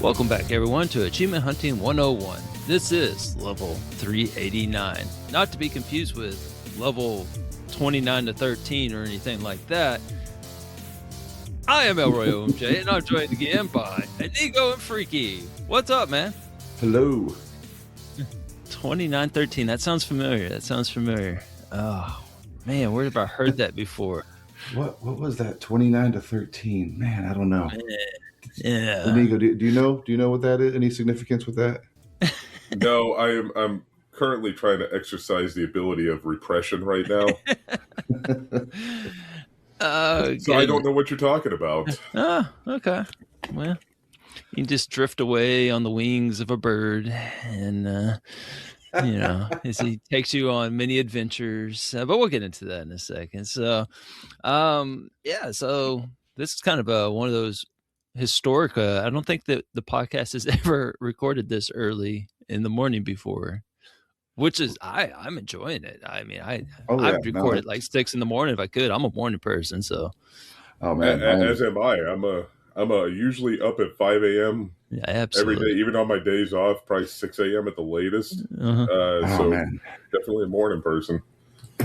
Welcome back, everyone, to Achievement Hunting 101. This is level 389. Not to be confused with level 29 to 13 or anything like that. I am ElroyOMJ, and I'm joined again by Inigo and Freaky. What's up, man? Hello. 2913. That sounds familiar. Oh, man, where have I heard that before? What was that? 29 to 13. Man, I don't know. Yeah. Inigo, do you know what that is? Any significance with that? No, I'm currently trying to exercise the ability of repression right now. So I don't know what you're talking about. Oh, okay. Well, you can just drift away on the wings of a bird, and as he takes you on many adventures. But we'll get into that in a second. So, so this is kind of one of those historic. I don't think that the podcast has ever recorded this early in the morning before, which is I'm enjoying it. I mean, I'd record it like 6 in the morning if I could. I'm a morning person, so. Oh man, as am I. I'm usually up at 5 a.m. Yeah, absolutely. Every day, even on my days off, probably 6 a.m. at the latest. Man. Definitely a morning person.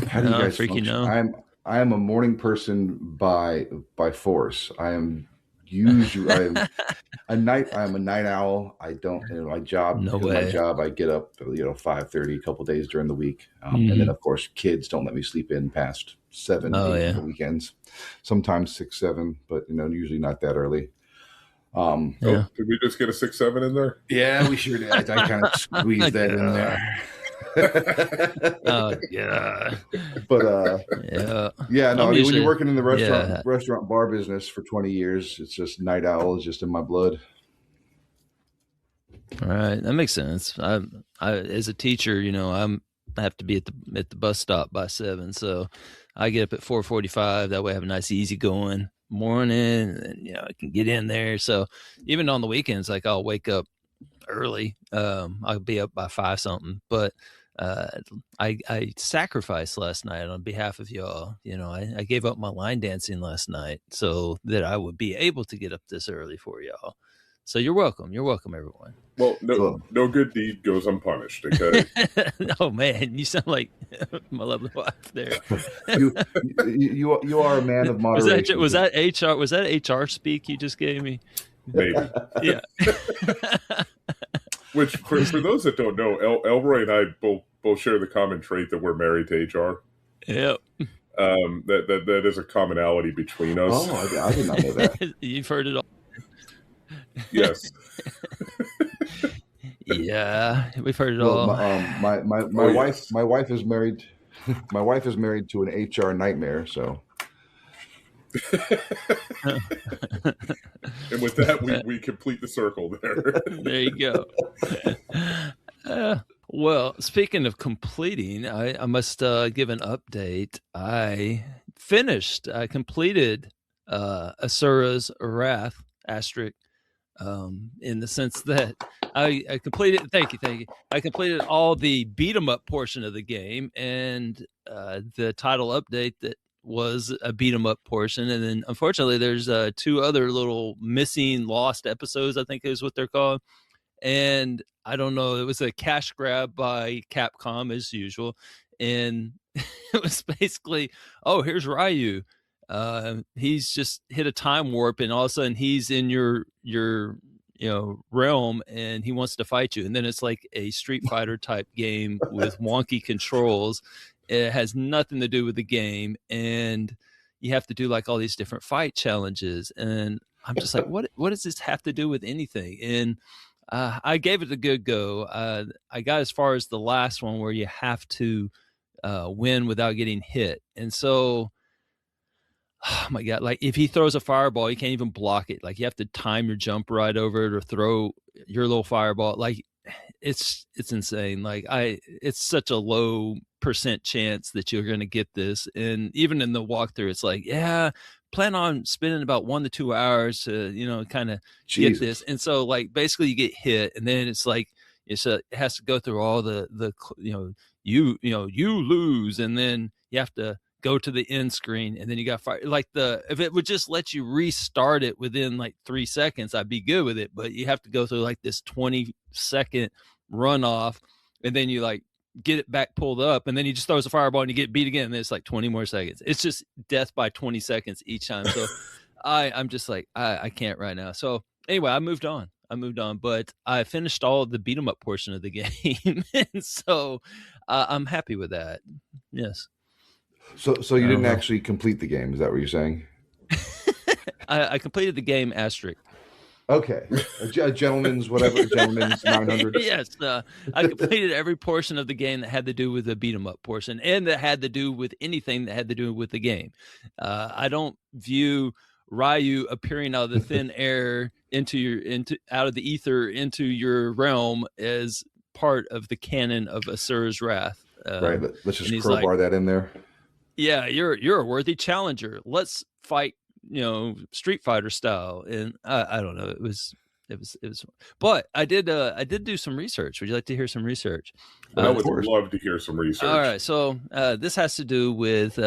How do you guys function? I am a morning person by force. I am a night owl. I don't my job. No way. My job, I get up 5:30 a couple days during the week, and then of course kids don't let me sleep in past 7, 8 on the weekends. Sometimes 6, 7, but usually not that early. Did we just get a 6, 7 in there? Yeah, we sure did. I kind of squeezed that in there. Oh yeah. But when you're working in the restaurant bar business for 20 years, it's just night owl is just in my blood. All right, that makes sense. I as a teacher, I have to be at the bus stop by 7, so I get up at 4:45. That way I have a nice easy going morning, and I can get in there. So even on the weekends, like I'll wake up early. I'll be up by 5 something, but I sacrificed last night on behalf of y'all. I gave up my line dancing last night so that I would be able to get up this early for y'all. So you're welcome. You're welcome, everyone. Well, no good deed goes unpunished. Okay. Oh man, you sound like my lovely wife there. you are a man of moderation. Was that HR? Was that HR speak you just gave me? Maybe. Yeah. Which, for those that don't know, Elroy and I both share the common trait that we're married to HR. Yep. That is a commonality between us. Oh, I did not know that. You've heard it all. Yes. Yeah, we've heard it all. My wife is married. My wife is married to an HR nightmare. So. And with that, we complete the circle there. There you go. Well, speaking of completing, I must give an update. I completed Asura's Wrath asterisk, in the sense that I completed. Thank you. I completed all the beat 'em up portion of the game, and the title update that was a beat 'em up portion, and then unfortunately there's 2 other little missing lost episodes, I think is what they're called. And I don't know, it was a cash grab by Capcom as usual, and it was basically, here's Ryu, he's just hit a time warp, and all of a sudden he's in your realm, and he wants to fight you, and then it's like a Street Fighter type game with wonky controls. It has nothing to do with the game, and you have to do like all these different fight challenges, and I'm just like, what does this have to do with anything? And I gave it a good go. I got as far as the last one where you have to win without getting hit, and so, oh my god, like if he throws a fireball, you can't even block it. Like you have to time your jump right over it or throw your little fireball. Like it's insane. Like it's such a low % chance that you're going to get this. And even in the walkthrough, it's like, plan on spending about 1 to 2 hours to, kind of get this. And so like, basically you get hit, and then it's like, it has to go through all the you lose, and then you have to go to the end screen, and then you got fire. Like if it would just let you restart it within like 3 seconds, I'd be good with it. But you have to go through like this 20-second runoff, and then you like get it back pulled up, and then he just throws a fireball and you get beat again, and then it's like 20 more seconds. It's just death by 20 seconds each time. So I'm just like, I can't right now. So anyway, I moved on, but I finished all of the beat 'em up portion of the game. And so I'm happy with that. Yes. So you didn't actually complete the game. Is that what you're saying? I completed the game asterisk. Okay, a gentleman's 900. Yes, I completed every portion of the game that had to do with the beat 'em up portion, and that had to do with anything that had to do with the game. I don't view Ryu appearing out of the thin air out of the ether into your realm as part of the canon of Asura's Wrath. Right. Let's just crowbar that in there. Yeah, you're a worthy challenger. Let's fight. Street Fighter style, and I don't know. It was. But I did do some research. Would you like to hear some research? I would love to hear some research. All right, so this has to do with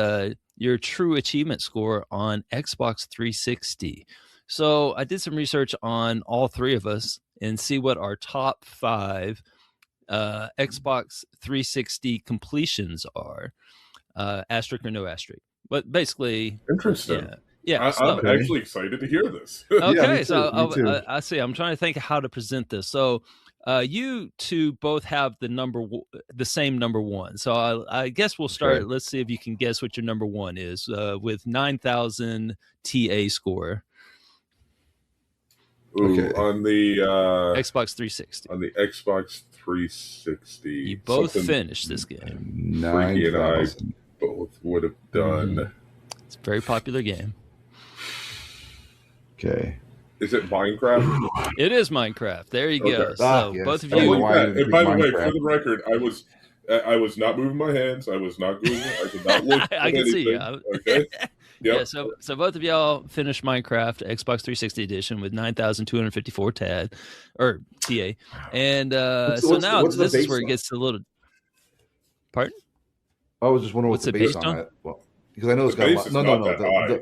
your true achievement score on Xbox 360. So I did some research on all three of us and see what our top 5 Xbox 360 completions are. Asterisk or no asterisk, but basically interesting. Yeah, I'm actually excited to hear this. Okay, yeah, so I see. I'm trying to think how to present this. So, you two both have the same number 1. So I guess we'll start. Okay. Let's see if you can guess what your number 1 is with 9,000 TA score. Ooh, okay. On the Xbox 360. On the Xbox 360, you both finished this game. Freaky and I both would have done. It's a very popular game. Okay. Is it Minecraft? It is Minecraft. There you go. Yes. So both of you. And by the way, for the record, I was not moving my hands. I was not Googling. I did not look. I can see you. Okay. Yep. Yeah. So both of y'all finished Minecraft Xbox 360 edition with 9,254 TA, and so now this is where it gets a little. Pardon? I was just wondering what's the base on it. Well, because I know it's got a lot. No.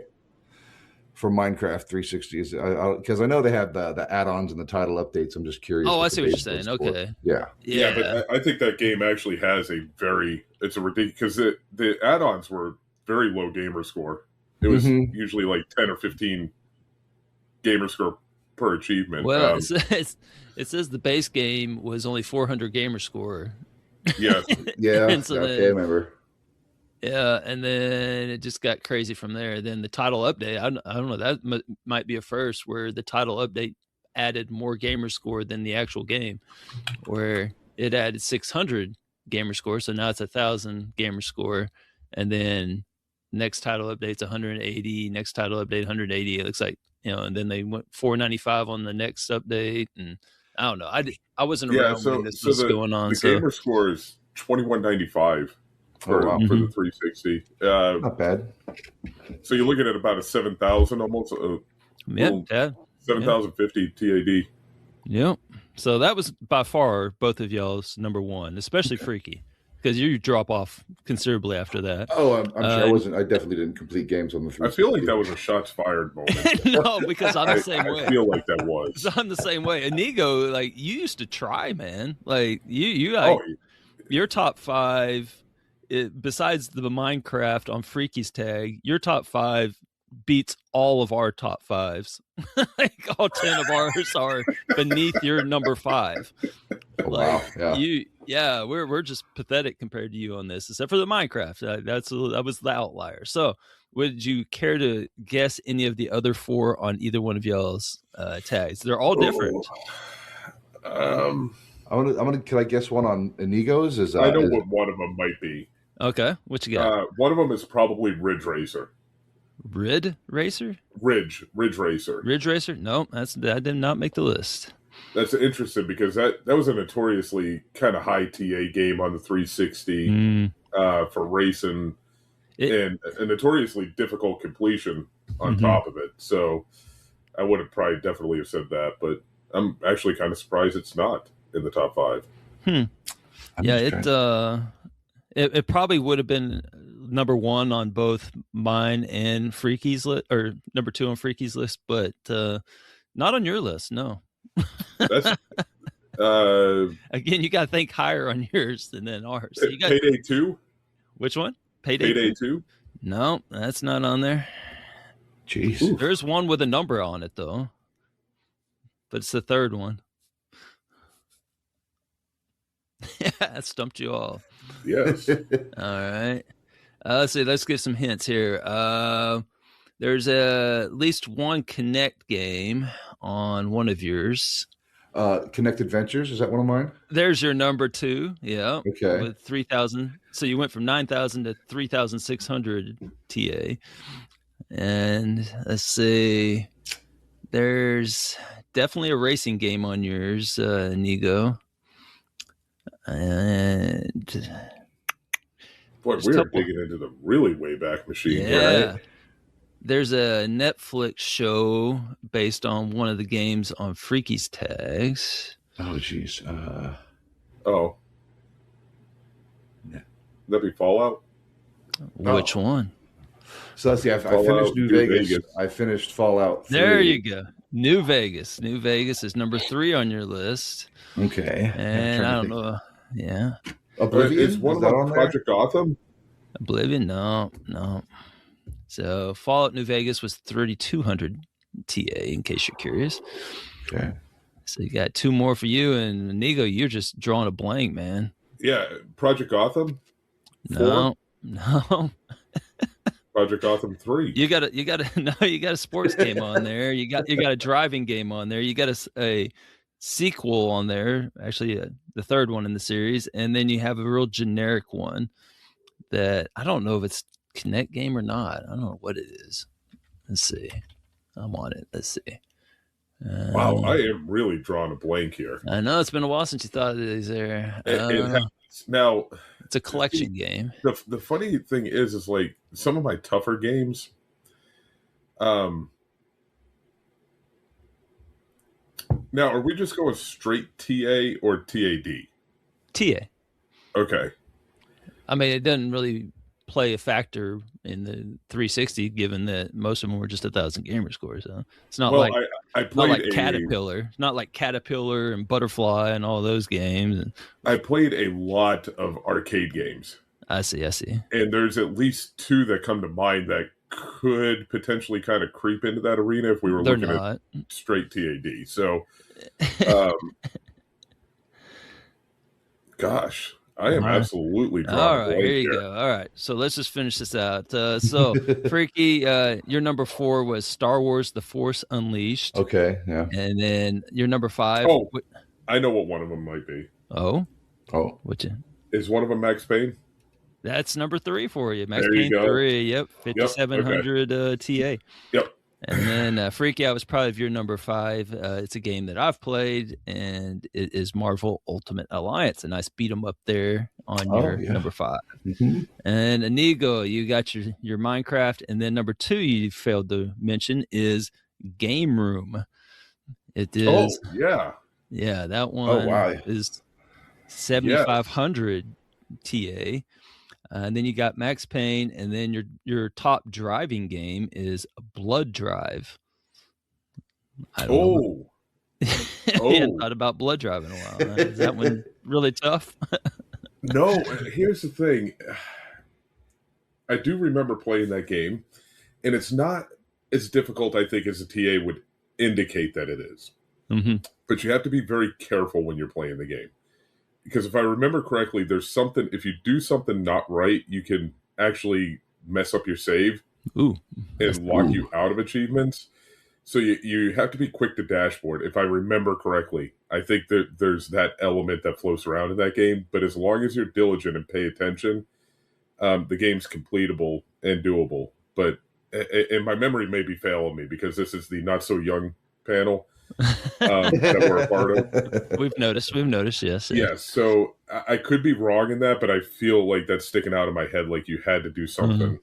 For Minecraft 360 is because I know they have the add-ons and the title updates. I'm just curious. Oh, I see what you're saying. Okay. Yeah. But I think that game actually has it's a ridiculous, because the add-ons were very low gamer score. It was usually like 10 or 15 gamer score per achievement. Well, it says the base game was only 400 gamer score. Yeah. Yeah. So I remember. Yeah, and then it just got crazy from there. Then the title update, I don't know, that might be a first, where the title update added more gamer score than the actual game, where it added 600 gamer score, so now it's 1,000 gamer score, and then next title update's 180, next title update 180. It looks like, and then they went 495 on the next update, and I don't know. I wasn't around when this was going on. The gamer score is 2195. For the 360. Not bad. So you're looking at about a 7,000 almost. 7,050 TAD. Yep. So that was by far both of y'all's number 1, especially Freaky, because you drop off considerably after that. Oh, I'm sure I definitely didn't complete games on the 360. I feel like that was a shots fired moment. No, because I'm the same way. I feel like that was. I'm the same way. Inigo, like, you used to try, man. Like, your top 5... besides the Minecraft on Freaky's tag, your top 5 beats all of our top 5s. Like, all 10 of ours are beneath your number 5. Oh, wow. Yeah. We're just pathetic compared to you on this, except for the Minecraft. That was the outlier. So, would you care to guess any of the other 4 on either one of y'all's tags? They're all different. I'm gonna. Can I guess one on Inigo's? I know what one of them might be. Okay, what you got? One of them is probably Ridge Racer. Ridge Racer? Ridge Racer. Ridge Racer? No, that did not make the list. That's interesting, because that was a notoriously kind of high TA game on the 360 for racing, and a notoriously difficult completion on top of it. So I would have probably definitely have said that, but I'm actually kind of surprised it's not in the top 5. Yeah, it probably would have been number 1 on both mine and Freaky's list, or number 2 on Freaky's list, but not on your list. No. That's again, you got to think higher on yours than ours. So you got Payday 2. Which one? Payday 2. No, that's not on there. Jeez. Oof. There's one with a number on it though, but it's the third one. Yeah, that stumped you all. Yes. All right. Let's see. Let's get some hints here. There's at least one Connect game on one of yours. Connect Adventures, is that one of mine? There's your number 2. Yeah. Okay. With 3,000. So you went from 9,000 to 3,600 TA. And let's see. There's definitely a racing game on yours, Inigo. And boy, we're digging into the really way back machine. Yeah. Right? There's a Netflix show based on one of the games on Freaky's tags. Oh, jeez. Oh. That'd be Fallout? Which one? So let's see. I finished New Vegas. I finished Fallout 3. There you go. New Vegas. New Vegas is number 3 on your list. Okay. And I don't know. Yeah. Oblivion? Is one of them Project Gotham? Oblivion? No. So Fallout New Vegas was 3,200 TA, in case you're curious. Okay. So you got 2 more for you, and Inigo, you're just drawing a blank, man. Yeah. Project Gotham? No. Project Gotham 3. You got a sports game on there. You got a driving game on there. You got a sequel on there, actually the third one in the series, and then you have a real generic one that I don't know if it's Connect game or not. I don't know what it is. Let's see. I'm on it. Let's see. Wow, I am really drawing a blank here. I know it's been a while since you thought of these there. Now it's a collection game. The funny thing is like some of my tougher games. Now, are we just going straight TA or TAD? TA. Okay. I mean, it doesn't really play a factor in the 360, given that most of them were just 1,000 gamer scores. So it's not like I played not like Caterpillar. It's not like Caterpillar and Butterfly and all those games. And I played a lot of arcade games. I see. And there's at least 2 that come to mind that could potentially kind of creep into that arena if we were looking at straight TAD. So, gosh, I am absolutely drawing. All right, here you go. All right, so let's just finish this out. So, Freaky, your number 4 was Star Wars: The Force Unleashed. Okay, yeah. And then your number 5. Oh, I know what one of them might be. Oh, which is one of them Max Payne? That's number 3 for you. Max Payne 3. Yep, 5,700 TA. Yep. And then Freaky, I was proud of your number 5. It's a game that I've played, and it is Marvel Ultimate Alliance. A nice beat 'em up there on your number 5. Mm-hmm. And Inigo, you got your Minecraft, and then number 2 you failed to mention is Game Room. It is. Oh yeah. Yeah, that one is 7,500 TA. And then you got Max Payne, and then your top driving game is Blood Drive. I don't know. I hadn't thought about Blood Drive in a while. Is that one really tough? No, here's the thing. I do remember playing that game, and it's not as difficult, I think, as a TA would indicate that it is. Mm-hmm. But you have to be very careful when you're playing the game. Because if I remember correctly, there's something, if you do something not right, you can actually mess up your save and lock you out of achievements. So you have to be quick to dashboard, if I remember correctly. I think that there's that element that floats around in that game. But as long as you're diligent and pay attention, the game's completable and doable. But and my memory may be failing me because this is the not so young panel. That we're a part of. We've noticed, yes. Yeah, so I could be wrong in that, but I feel like that's sticking out of my head, like you had to do something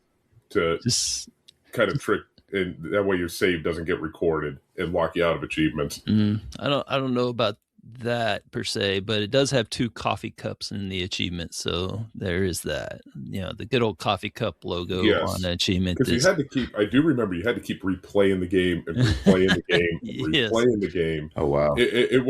to just kind of trick, and that way your save doesn't get recorded and lock you out of achievements. I don't know about that per se, but it does have 2 coffee cups in the achievement, so there is that. The good old coffee cup logo on the achievement. Because you had to keep, I do remember you had to keep replaying the game and replaying the game and replaying the game. Oh, wow. There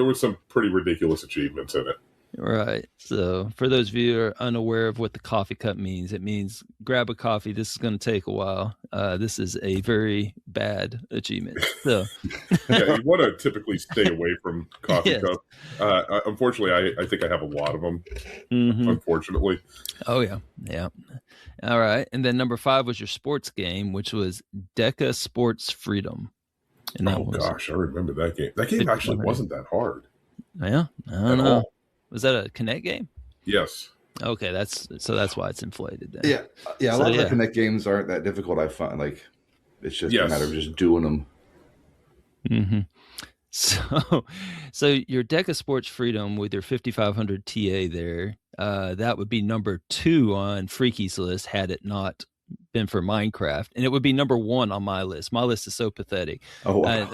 was some pretty ridiculous achievements in it. Right. So for those of you who are unaware of what the coffee cup means, it means grab a coffee. This is going to take a while. This is a very bad achievement. So yeah, you want to typically stay away from coffee cup. Unfortunately, I think I have a lot of them. Unfortunately. Oh yeah. Yeah. All right. And then number 5 was your sports game, which was Deca Sports Freedom. And that gosh, I remember that game. That game actually wasn't that hard. Yeah. I don't know. Was that a Kinect game? Yes. Okay, that's why it's inflated then. Yeah. A lot of the Kinect games aren't that difficult. I find like it's just a matter of just doing them. Mm-hmm. So your Deca Sports Freedom with your 5500 TA there, that would be number 2 on Freaky's list had it not been for Minecraft, and it would be number 1 on my list. My list is so pathetic. Oh, wow.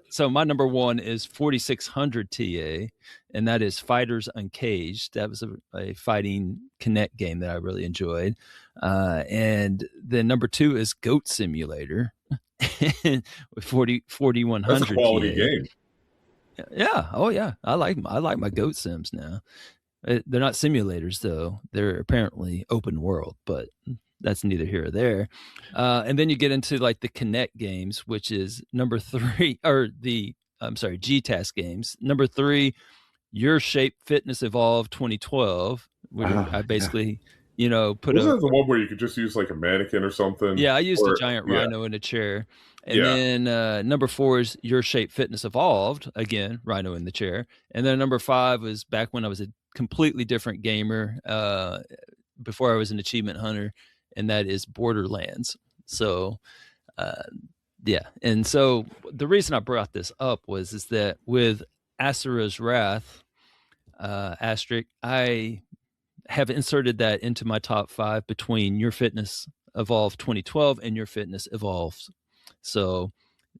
So my number 1 is 4600 TA, and that is Fighters Uncaged. That was a fighting Kinect game that I really enjoyed. And then number 2 is Goat Simulator with 4100. That's a quality TA. game. Yeah. Oh yeah. I like my Goat Sims now. They're not simulators though. They're apparently open world, but that's neither here or there. And then you get into like the Kinect games, which is number 3, or GTAS games. Number 3, Your Shape Fitness Evolved 2012, which I basically, put Wasn't that the one where you could just use like a mannequin or something? Yeah, I used a giant rhino in a chair. And then number 4 is Your Shape Fitness Evolved, again, rhino in the chair. And then number 5 was back when I was a completely different gamer, before I was an achievement hunter, and that is Borderlands. So, and so the reason I brought this up is that with Asura's Wrath, asterisk, I have inserted that into my top 5 between Your Fitness Evolved 2012 and Your Fitness Evolved. So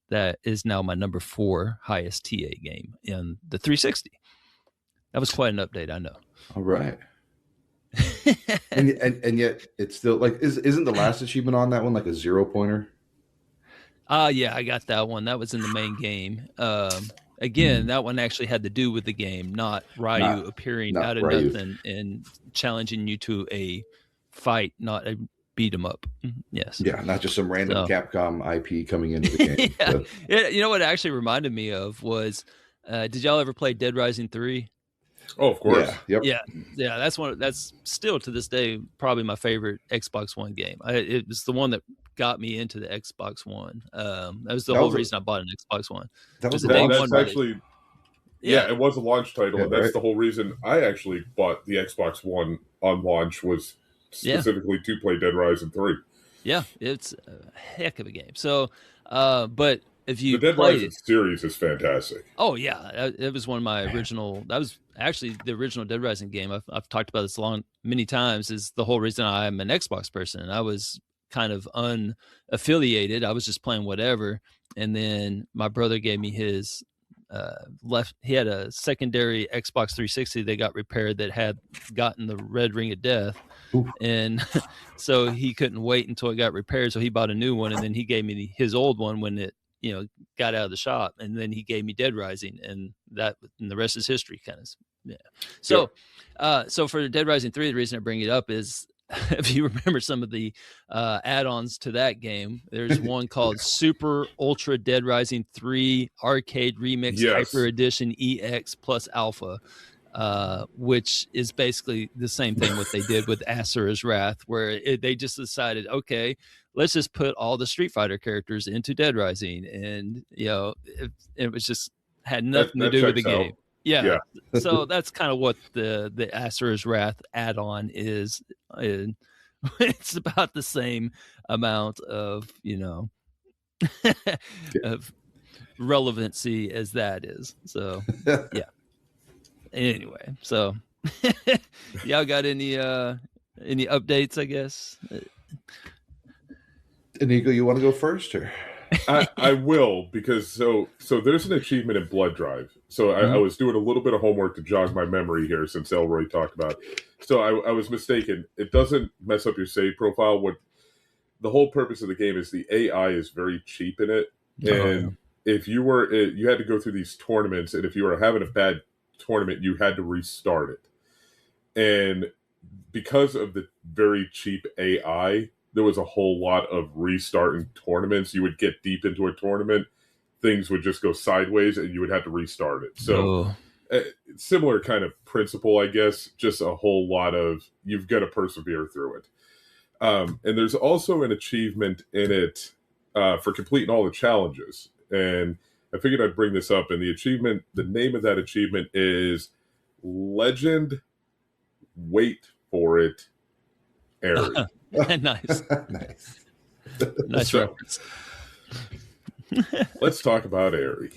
that is now my number 4 highest TA game in the 360. That was quite an update, I know. All right. and yet it's still like isn't the last achievement on that one like a 0-pointer? Yeah, I got that one. That was in the main game. Again, that one actually had to do with the game, not Ryu appearing out of nothing and challenging you to a fight, not a beat 'em up. Yes. Yeah, not just some random Capcom IP coming into the game. You know what it actually reminded me of was, did y'all ever play Dead Rising 3? Oh, of course. Yeah. Yep. Yeah. That's still to this day probably my favorite Xbox One game. It was the one that got me into the Xbox One. That was the whole reason I bought an Xbox One. That was actually. Yeah, it was a launch title, and that's the whole reason I actually bought the Xbox One on launch was specifically to play Dead Rising 3. Yeah, it's a heck of a game. So, but if you the Dead Rising series is fantastic. Oh yeah, it was one of my original. That was actually the original Dead Rising game. I've talked about this many times. Is the whole reason I'm an Xbox person. And I was kind of unaffiliated. I was just playing whatever, and then my brother gave me his he had a secondary Xbox 360 that got repaired that had gotten the red ring of death. Ooh. And so he couldn't wait until it got repaired, so he bought a new one, and then he gave me his old one when it got out of the shop, and then he gave me Dead Rising, and the rest is history, kind of. Yeah. So so for Dead Rising 3, the reason I bring it up is if you remember some of the add-ons to that game, there's one called Super Ultra Dead Rising 3 Arcade Remix Hyper Edition EX plus Alpha, which is basically the same thing what they did with Asura's Wrath, where they just decided, okay, let's just put all the Street Fighter characters into Dead Rising, and it was just had nothing to do with the game. Yeah. So that's kind of what the Asura's Wrath add-on is. It's about the same amount of of relevancy as that is. So yeah. Anyway, so y'all got any updates? I guess. Inigo, you want to go first, or? I will, because so there's an achievement in Blood Drive. So I was doing a little bit of homework to jog my memory here since Elroy talked about it. So I was mistaken. It doesn't mess up your save profile. What the whole purpose of the game is, the AI is very cheap in it. And if you were, you had to go through these tournaments, and if you were having a bad tournament, you had to restart it. And because of the very cheap AI, there was a whole lot of restarting tournaments. You would get deep into a tournament, things would just go sideways, and you would have to restart it. So similar kind of principle, I guess, just a whole lot of, you've got to persevere through it. And there's also an achievement in it for completing all the challenges. And I figured I'd bring this up. And the achievement, the name of that achievement is Legend, wait for it, Aery. Nice. Nice reference. Let's talk about Aery.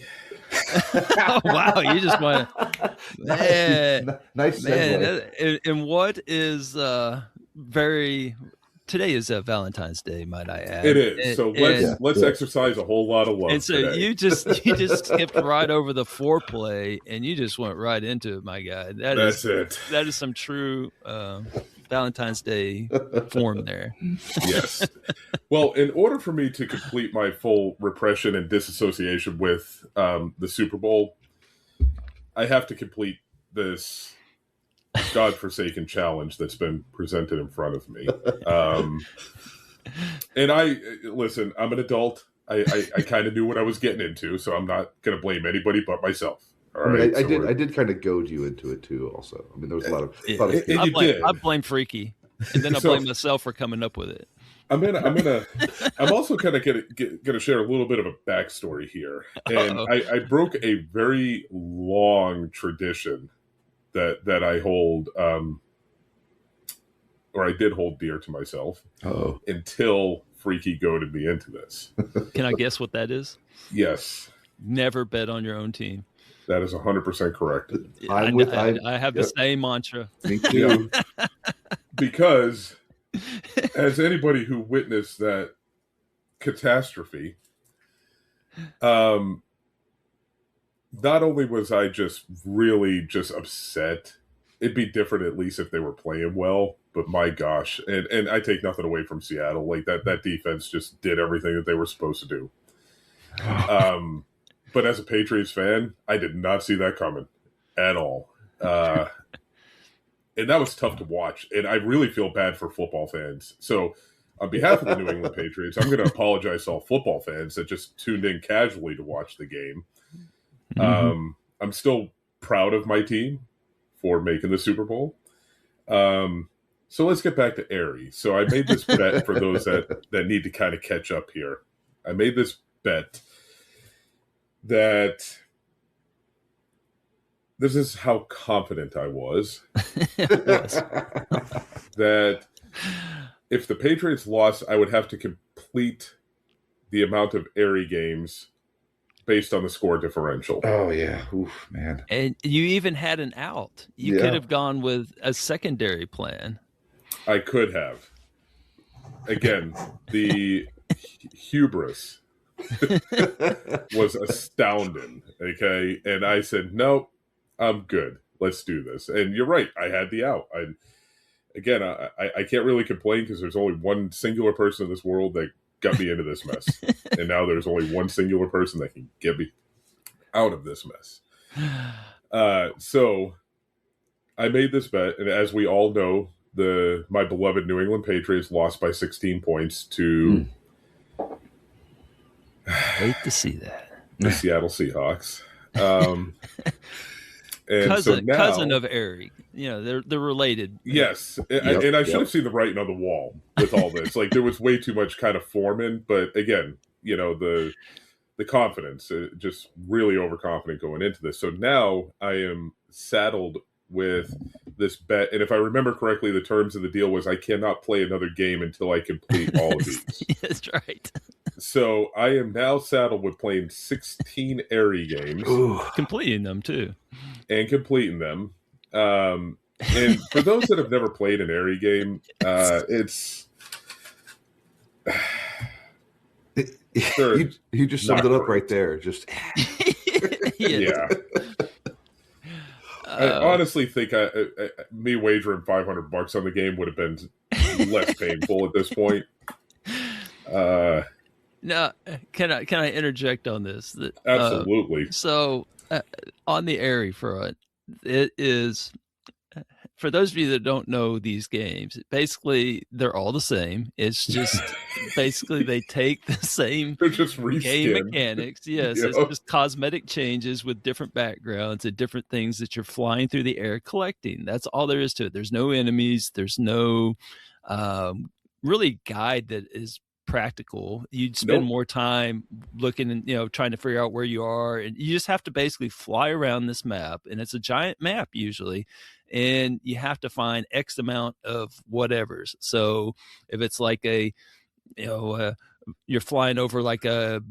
Oh, wow, you just want to nice man. And what is very, today is Valentine's Day, might I add. It is. So let's exercise a whole lot of love. And so today. you just skipped right over the foreplay, and you just went right into it, my guy. That's it. That is some true Valentine's Day form there. Yes. Well, in order for me to complete my full repression and disassociation with the Super Bowl, I have to complete this godforsaken challenge that's been presented in front of me. And listen, I'm an adult. I kind of knew what I was getting into, so I'm not going to blame anybody but myself. All right. I did kind of goad you into it too. Also, I mean, there was a lot of. I blame Freaky, and then I blame myself for coming up with it. I'm also kind of gonna share a little bit of a backstory here, and I broke a very long tradition that I hold, or I did hold dear to myself, until Freaky goaded me into this. Can I guess what that is? Yes. Never bet on your own team. That is 100% correct. I have the same mantra. Me too. Because as anybody who witnessed that catastrophe, not only was I just really just upset, it'd be different at least if they were playing well, but my gosh, and I take nothing away from Seattle. Like that defense just did everything that they were supposed to do. But as a Patriots fan, I did not see that coming at all. And that was tough to watch. And I really feel bad for football fans. So on behalf of the New England Patriots, I'm going to apologize to all football fans that just tuned in casually to watch the game. Mm-hmm. I'm still proud of my team for making the Super Bowl. So let's get back to Aery. So I made this bet for those that need to kind of catch up here. I made this bet that this is how confident I was. That if the Patriots lost, I would have to complete the amount of Aery games based on the score differential. Oh, yeah. Oof, man. And you even had an out. You could have gone with a secondary plan. I could have. Again, the hubris was astounding. Okay. And I said, nope, I'm good. Let's do this. And you're right. I had the out. I can't really complain because there's only one singular person in this world that got me into this mess. And now there's only one singular person that can get me out of this mess. So I made this bet. And as we all know, my beloved New England Patriots lost by 16 points to hate to see that. The Seattle Seahawks. And cousin of Aery. You know, they're related. Yes. And I should have seen the writing on the wall with all this. Like, there was way too much kind of forming. But again, you know, the confidence, just really overconfident going into this. So now I am saddled with this bet. And if I remember correctly, the terms of the deal was I cannot play another game until I complete all of these. That's right. So I am now saddled with playing 16 Aery games. Ooh. Completing them, too. And completing them. And for those that have never played an Sure, you just summed it up right there. Just yeah. I honestly think me wagering $500 on the game would have been less painful at this point. Now, can I interject on this? Absolutely. So, on the Aery front, it is, for those of you that don't know these games, basically they're all the same. It's just basically they take the same game mechanics. Yes, It's just cosmetic changes with different backgrounds and different things that you're flying through the air collecting. That's all there is to it. There's no enemies. There's no really guide that is practical. You'd spend more time looking and trying to figure out where you are, and you just have to basically fly around this map, and it's a giant map usually, and you have to find X amount of whatevers. So if it's like a you're flying over like a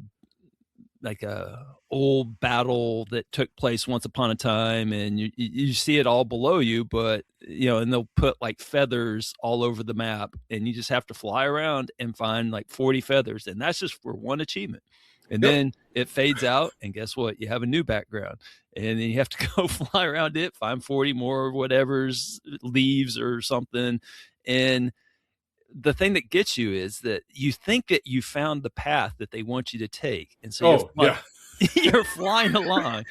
old battle that took place once upon a time, and you see it all below you, but and they'll put like feathers all over the map, and you just have to fly around and find like 40 feathers, and that's just for one achievement. And then it fades out, and guess what? You have a new background, and then you have to go fly around it, find 40 more whatever's leaves or something. And the thing that gets you is that you think that you found the path that they want you to take. And so you're flying along,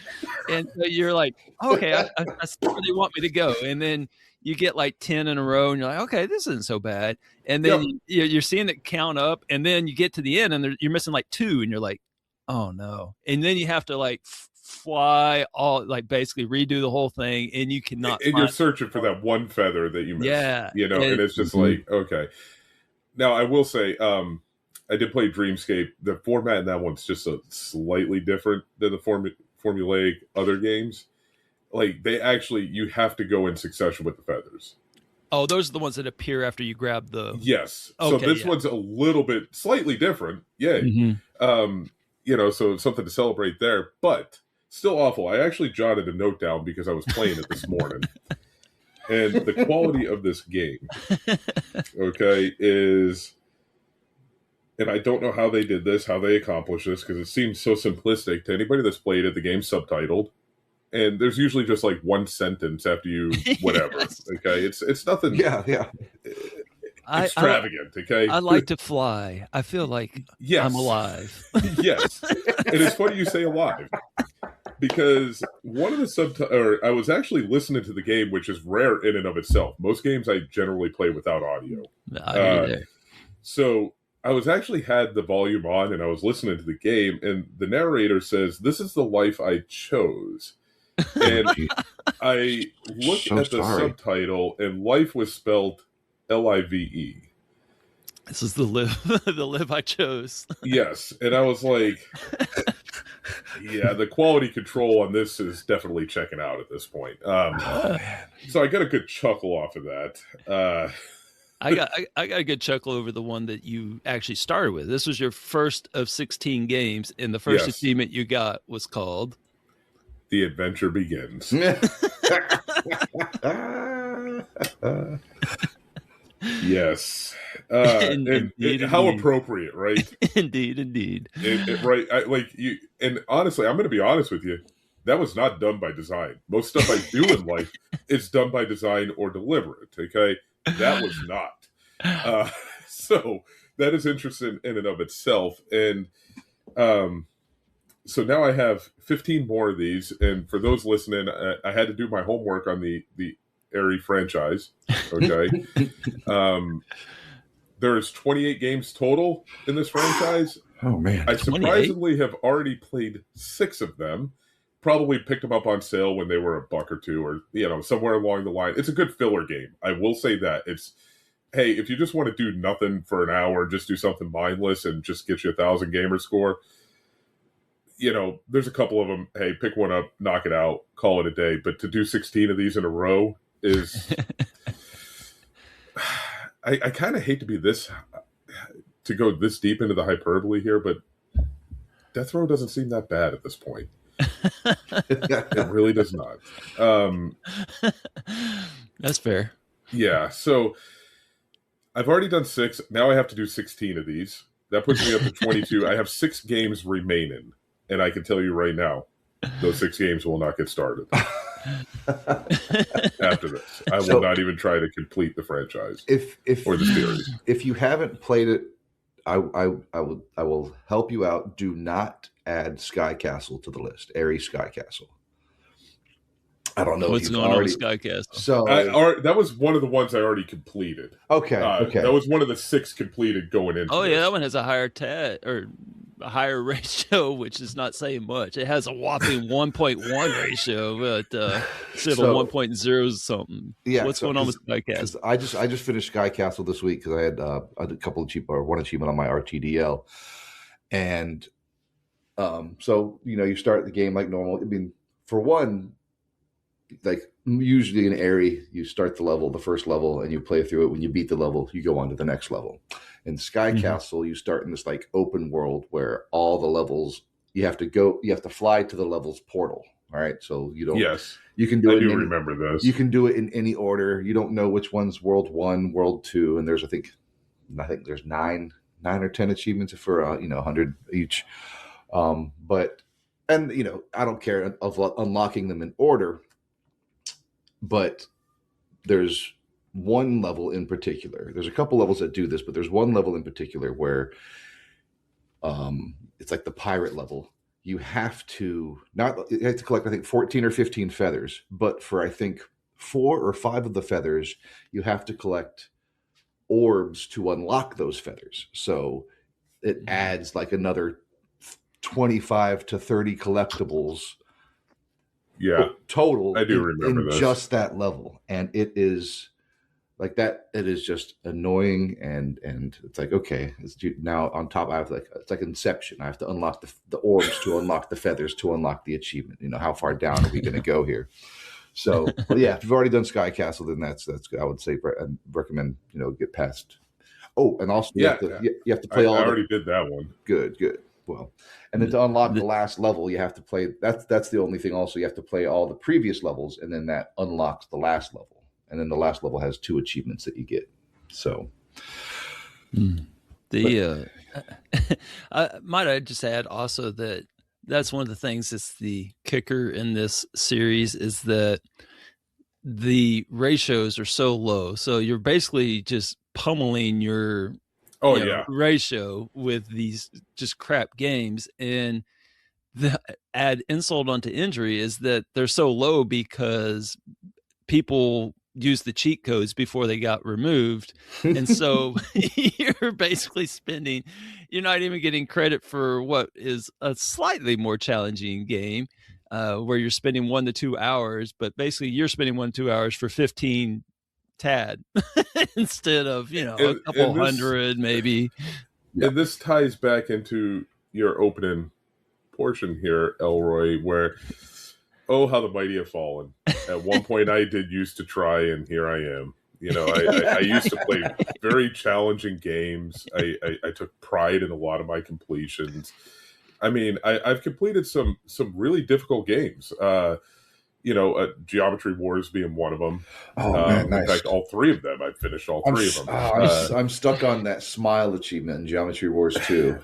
and so you're like, okay, I see where they want me to go. And then you get like 10 in a row, and you're like, okay, this isn't so bad. And then you're seeing it count up, and then you get to the end, and you're missing like 2, and you're like, oh no. And then you have to like fly all, like basically redo the whole thing, and you cannot and you're searching for that one feather that you missed. And it's just like, okay. Now I will say, I did play Dreamscape. The format in that one's just a slightly different than the formulaic other games. Like they actually, you have to go in succession with the feathers. Oh, those are the ones that appear after you grab the. Yes. Okay, so this one's a little bit slightly different. Yay. So it's something to celebrate there, but still awful. I actually jotted a note down because I was playing it this morning. And the quality of this game, is, and I don't know how they did this, how they accomplished this, because it seems so simplistic to anybody that's played it. The game's subtitled, and there's usually just like one sentence after you whatever. Okay, it's nothing. Extravagant. I like to fly. I feel like I'm alive. Yes, and it's funny you say alive. Because one of the I was actually listening to the game, which is rare in and of itself. Most games I generally play without audio. So I was actually had the volume on, and I was listening to the game, and the narrator says, "This is the life I chose." And I looked at the subtitle, and life was spelled Live. This is the live I chose. Yes, and I was like, yeah, the quality control on this is definitely checking out at this point. So I got a good chuckle off of that. I got a good chuckle over the one that you actually started with. This was your first of 16 games, and the first achievement you got was called "The Adventure Begins." Yes. Indeed. How appropriate, right? Indeed. Right. And honestly, I'm going to be honest with you. That was not done by design. Most stuff I do in life is done by design or deliberate. Okay. That was not. So that is interesting in and of itself. And, so now I have 15 more of these. And for those listening, I had to do my homework on the Aery franchise. Okay. There's 28 games total in this franchise. Oh man. I surprisingly have already played 6 of them. Probably picked them up on sale when they were $1 or $2, or somewhere along the line. It's a good filler game. I will say that. It's, hey, if you just want to do nothing for an hour, just do something mindless and just get you 1,000 gamer score. There's a couple of them. Hey, pick one up, knock it out, call it a day. But to do 16 of these in a row is I kind of hate to go this deep into the hyperbole here, but Death Row doesn't seem that bad at this point. It really does not. That's fair. Yeah, so I've already done 6. Now I have to do 16 of these. That puts me up to 22. I have 6 games remaining, and I can tell you right now, those 6 games will not get started after this. I will not even try to complete the franchise or the series. If you haven't played it, I will help you out. Do not add Sky Castle to the list. Aery Sky Castle. I don't know what's going on with Sky Castle. So that was one of the ones I already completed. Okay. That was one of the 6 completed going into. Oh yeah, that one has a higher a higher ratio, which is not saying much. It has a whopping 1.1 ratio, but instead of 1.0 something. Yeah. What's going on with Sky Castle? I just finished Sky Castle this week because I had a couple of one achievement on my RTDL, and so you start the game like normal. I mean, for one, like usually in Aery, you start the first level, and you play through it. When you beat the level, you go on to the next level. In Sky Castle, you start in this like open world where all the levels you have to fly to the level's portal. All right, so you don't. Yes, you can do it. I do remember this. You can do it in any order. You don't know which one's World 1, World 2, and there's I think there's 9 or 10 achievements for 100 each. But I don't care of unlocking them in order. But there's one level in particular. There's a couple levels that do this, but there's one level in particular where it's like the pirate level. You have to collect, I think, 14 or 15 feathers, but for I think 4 or 5 of the feathers, you have to collect orbs to unlock those feathers. So it adds like another 25 to 30 collectibles. Yeah, total. I do remember in this. Just that level, and it is like that. It is just annoying, and it's like, okay, now on top, I have it's like Inception. I have to unlock the orbs to unlock the feathers to unlock the achievement. How far down are we going to go here? So, but yeah, if you've already done Sky Castle, then that's good. I would say I recommend get past. Oh, and also you have to play. I already did that one. Good. Well, and then to unlock the last level, you have to play. That's the only thing. Also, you have to play all the previous levels, and then that unlocks the last level. And then the last level has 2 achievements that you get. So, might I just add also that's one of the things that's the kicker in this series is that the ratios are so low. So you're basically just pummeling your ratio with these just crap games, and the add insult onto injury is that they're so low because people use the cheat codes before they got removed, and so you're basically you're not even getting credit for what is a slightly more challenging game where you're spending 1 to 2 hours, but basically you're spending 1 to 2 hours for 15 tad instead of a couple hundred maybe. And this ties back into your opening portion here, Elroy, where how the mighty have fallen. At one point I did used to try, and here I am. I used to play very challenging games. I took pride in a lot of my completions. I mean, I've completed some really difficult games. Geometry Wars being one of them. Oh, man, nice. In fact, all 3 of them. I've finished all 3 of them. I'm stuck on that Smile achievement in Geometry Wars 2.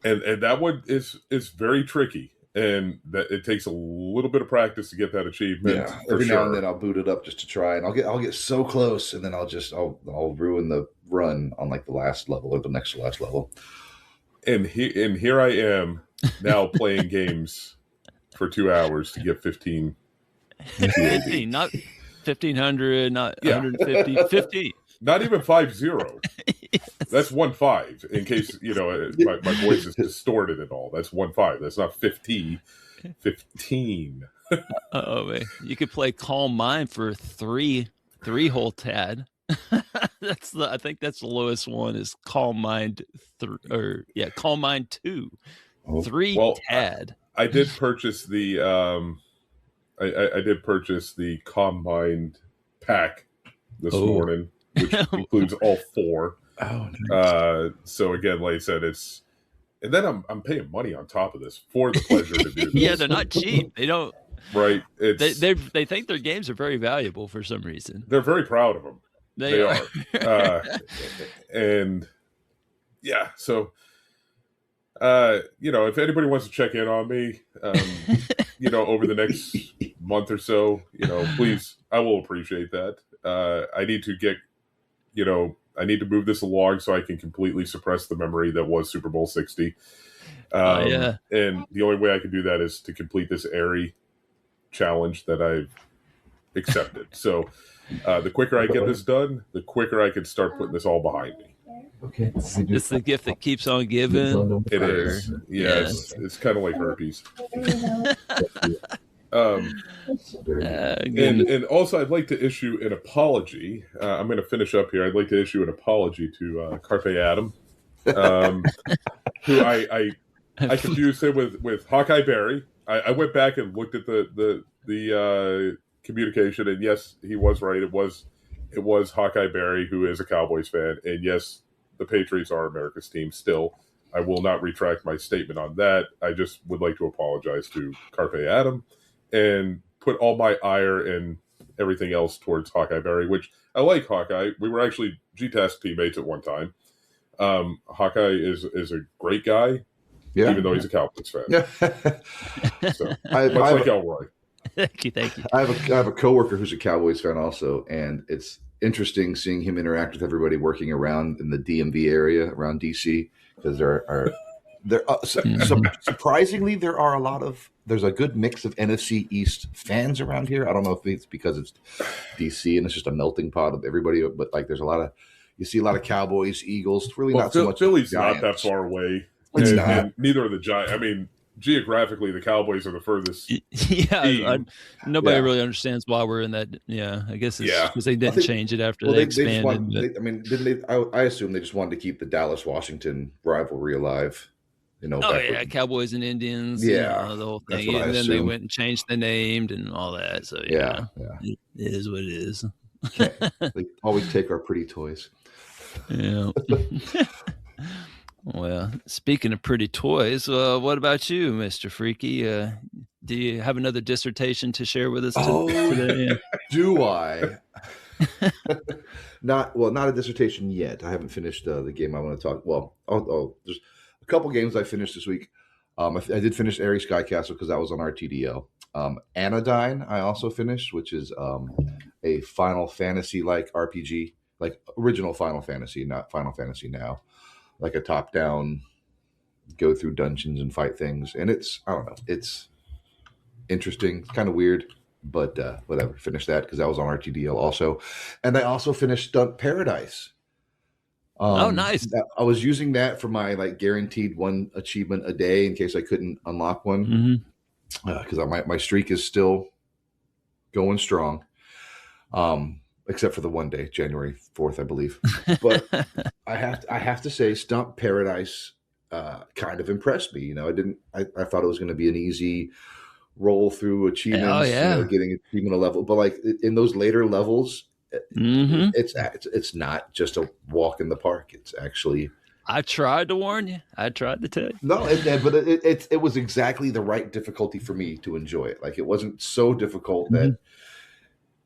And that one is very tricky, and that it takes a little bit of practice to get that achievement. Yeah, every now and then I'll boot it up just to try, and I'll get so close, and then I'll ruin the run on like the last level or the next to last level. And here I am now playing games for 2 hours to get 15. 15, not 1,500, not 150, 50. Not even 50. Yes. That's 15. In case my voice is distorted at all. That's 15. That's not 50. 15. Oh man, you could play Calm Mind for three whole tad. I think that's the lowest one is Calm Mind Calm Mind 2. 3 tad. I did purchase the I did purchase the Calm Mind pack this morning, which includes all 4. Oh, nice. So again, like I said, and then I'm paying money on top of this for the pleasure to do this. Yeah, they're not cheap. They don't. Right. They think their games are very valuable for some reason. They're very proud of them. They are. And yeah, so if anybody wants to check in on me, over the next month or so, please, I will appreciate that. I need to get, I need to move this along so I can completely suppress the memory that was Super Bowl 60. And the only way I can do that is to complete this Aery challenge that I've accepted. So the quicker I get this done, the quicker I can start putting this all behind me. Okay. It's the gift that keeps on giving. It is. Yes. It's kind of like herpes. And also, I'd like to issue an apology. I'm going to finish up here. I'd like to issue an apology to Carpe Adam, who I confused him with Hawkeye Berry. I went back and looked at the communication, and yes, he was right. It was Hawkeye Berry, who is a Cowboys fan, and yes, the Patriots are America's team still. I will not retract my statement on that. I just would like to apologize to Carpe Adam and put all my ire and everything else towards Hawkeye Berry, which I like Hawkeye. We were actually G-Task teammates at one time. Hawkeye is a great guy, even though he's a Cowboys fan. Yeah. So, much like Elroy. Thank you. I have a coworker who's a Cowboys fan also, and it's interesting seeing him interact with everybody working around in the DMV area around DC, because surprisingly there's a good mix of NFC East fans around here. I don't know if it's because it's DC and it's just a melting pot of everybody, but like you see a lot of Cowboys, Eagles. It's really not so much. Philly's not that far away. It's not. And neither are the Giants. I mean, geographically, the Cowboys are the furthest. Nobody really understands why we're in that. Yeah, I guess it's because they didn't change it after they expanded. Didn't they? I assume they just wanted to keep the Dallas-Washington rivalry alive. Cowboys and Indians. The whole thing. And then they went and changed the name and all that. So it is what it is. They always take our pretty toys. Yeah. Well, speaking of pretty toys, what about you, Mr. Freaky? Do you have another dissertation to share with us today? Do I? Not a dissertation yet. I haven't finished the game I want to talk. Well, there's a couple games I finished this week. I did finish Aery Sky Castle because that was on RTDL. Anodyne I also finished, which is a Final Fantasy-like RPG, like original Final Fantasy, not Final Fantasy now. Like a top-down, go through dungeons and fight things, and it's interesting, kind of weird, but whatever. Finished that because that was on RTDL also, and I also finished Stunt Paradise. Nice! I was using that for my guaranteed one achievement a day in case I couldn't unlock one, because my streak is still going strong. Except for the one day, January 4th, I believe. But I have to say, Stunt Paradise kind of impressed me. I thought it was going to be an easy roll through achievements, getting achievement a level. But in those later levels, it's not just a walk in the park. It's actually. I tried to warn you. I tried to tell you. No, but it was exactly the right difficulty for me to enjoy it. It wasn't so difficult that.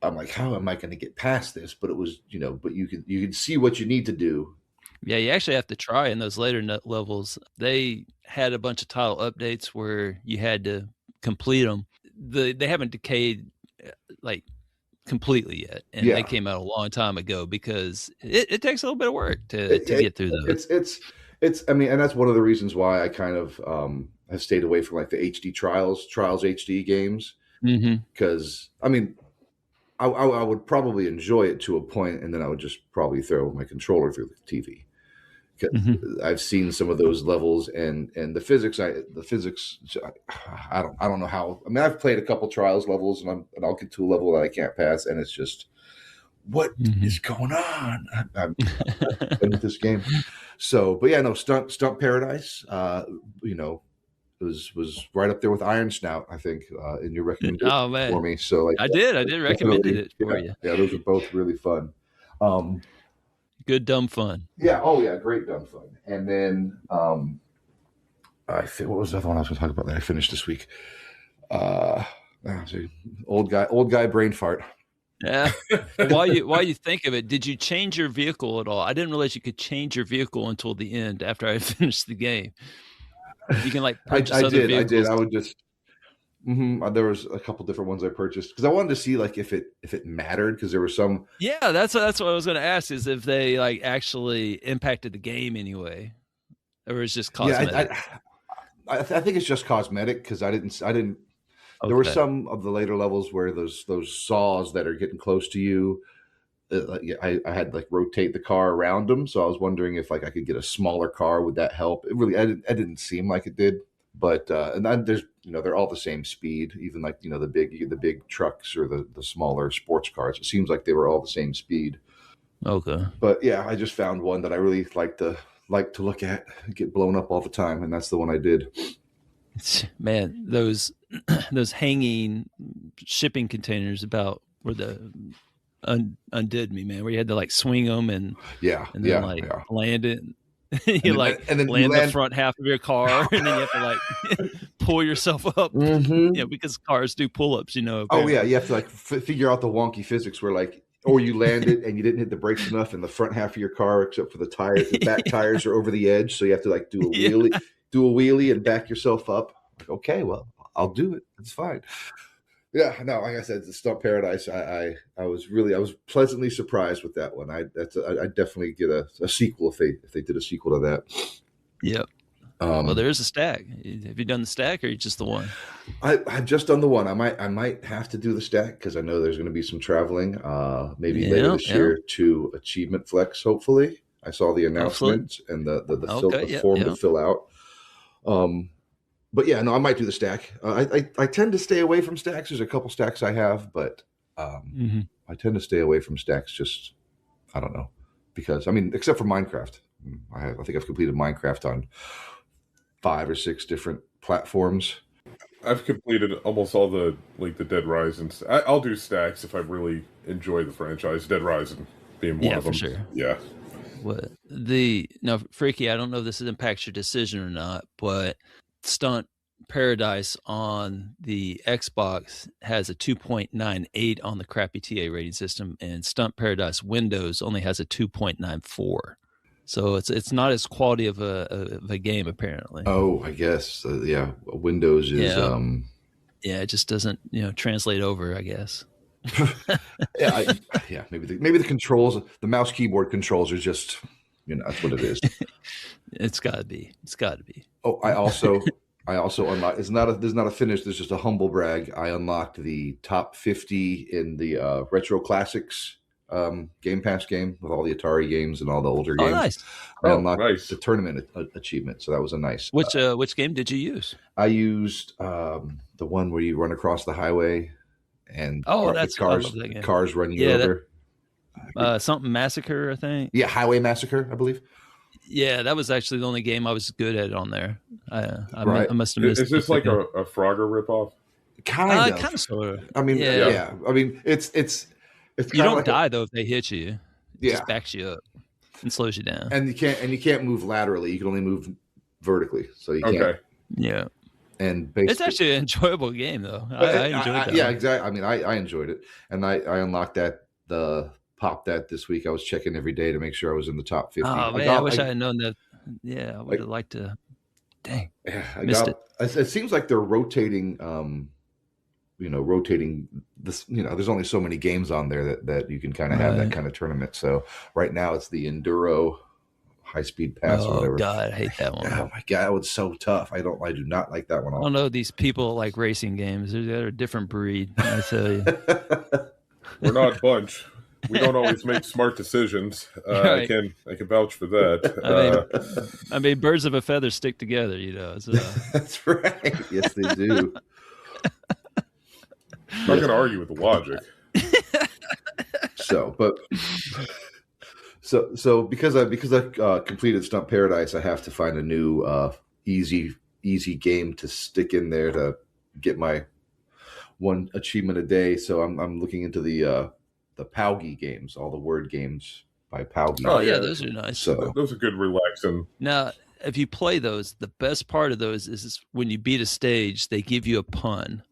I'm like, how am I going to get past this? But it was, but you can see what you need to do. Yeah, you actually have to try in those later levels. They had a bunch of tile updates where you had to complete them. They haven't decayed completely yet, and they came out a long time ago because it takes a little bit of work to get through those. It's. I mean, and that's one of the reasons why I kind of have stayed away from the HD Trials HD games, because I mean. I would probably enjoy it to a point, and then I would just probably throw my controller through the TV. I've seen some of those levels, and the physics. I don't know how. I mean, I've played a couple Trials levels, and I'll get to a level that I can't pass, and it's just what is going on? I'm with this game. So, but yeah, no, Stunt Paradise. Was right up there with Iron Snout, I think, in your recommendation for me. So I did recommend it for you. Yeah, those are both really fun. Good dumb fun. Yeah. Oh yeah, great dumb fun. And then what was the other one I was going to talk about that I finished this week? Old guy brain fart. Yeah. While you think of it, did you change your vehicle at all? I didn't realize you could change your vehicle until the end after I finished the game. You can like I purchase other did. vehicles. I would just. There was a couple different ones I purchased because I wanted to see like if it mattered, because there were some. Yeah, that's what I was going to ask, is if they like actually impacted the game anyway, or it's just cosmetic. Yeah, I think it's just cosmetic, because I didn't. Okay. There were some of the later levels where those saws that are getting close to you. I had to like rotate the car around them, so I was wondering if like I could get a smaller car. Would that help? It really, I didn't seem like it did. But and then there's they're all the same speed, even like the big trucks or the smaller sports cars. It seems like they were all the same speed. Okay. But yeah, I just found one that I really like to look at, get blown up all the time, and that's the one I did. Man, those hanging shipping containers about where the undid me, man. Where you had to like swing them and then land it. You and then land the front half of your car, and then you have to like pull yourself up. Because cars do pull-ups, apparently. Oh yeah, you have to like figure out the wonky physics where like, or you landed and you didn't hit the brakes enough, and the front half of your car, except for the tires, the back tires are over the edge, so you have to like do a wheelie and back yourself up. Like, okay, well, I'll do it. It's fine. Yeah, no, like I said, the Stunt Paradise, I was pleasantly surprised with that one. I definitely get a sequel if they did a sequel to that. Yep. Well, there is a stack. Have you done the stack, or you just the one? I've just done the one. I might have to do the stack, because I know there's going to be some traveling. Maybe later this year to Achievement Flex. Hopefully, I saw the announcement and the form to fill out. But yeah, no, I might do the stack. I tend to stay away from stacks. There's a couple stacks I have, but I tend to stay away from stacks. Just, I don't know, because except for Minecraft, I think I've completed Minecraft on 5 or 6 different platforms. I've completed almost all the Dead Rising. I'll do stacks if I really enjoy the franchise. Dead Rising being one of them. Yeah, for sure. Yeah. Now, Freaky, I don't know if this impacts your decision or not, but Stunt Paradise on the Xbox has a 2.98 on the crappy TA rating system, and Stunt Paradise Windows only has a 2.94. So it's not as quality of a game, apparently. Oh, I guess Windows is it just doesn't translate over, I guess. Maybe the controls, the mouse keyboard controls are just that's what it is. It's got to be. Oh, I also unlocked. There's not a finish. There's just a humble brag. I unlocked the top 50 in the Retro Classics Game Pass game with all the Atari games and all the older games. Nice. I unlocked the tournament achievement, so that was a nice. Which game did you use? I used the one where you run across the highway and cars run you over. Something Massacre, I think. Yeah, Highway Massacre, I believe. Yeah, that was actually the only game I was good at on there. I must have missed. Is this like a Frogger ripoff? Kind of, sort of. It's you don't die though if they hit you. It just backs you up and slows you down. And you can't move laterally. You can only move vertically. So you can't. Okay. Yeah. And it's actually an enjoyable game though. I enjoyed that. Yeah, exactly. I enjoyed it, and I unlocked popped that this week. I was checking every day to make sure I was in the top 50. Oh man, I wish I had known that. Yeah, I would have liked to. Dang, missed it. It seems like they're rotating. Rotating this. There's only so many games on there that you can kind of have that kind of tournament. So right now it's the Enduro high speed pass or whatever. Oh God, I hate that one. Oh my God, it was so tough. I do not like that one. I don't know, these people like racing games. They're a different breed, I tell you. We're not a bunch. We don't always make smart decisions. Right. I can vouch for that. Birds of a feather stick together, So. That's right. Yes, they do. I'm not going to argue with the logic. So because I completed Stunt Paradise, I have to find a new easy game to stick in there to get my one achievement a day. So I'm looking into the Paugi games, all the word games by Paugi. Oh yeah, those are nice. So those are good, relaxing. Now, if you play those, the best part of those is when you beat a stage, they give you a pun,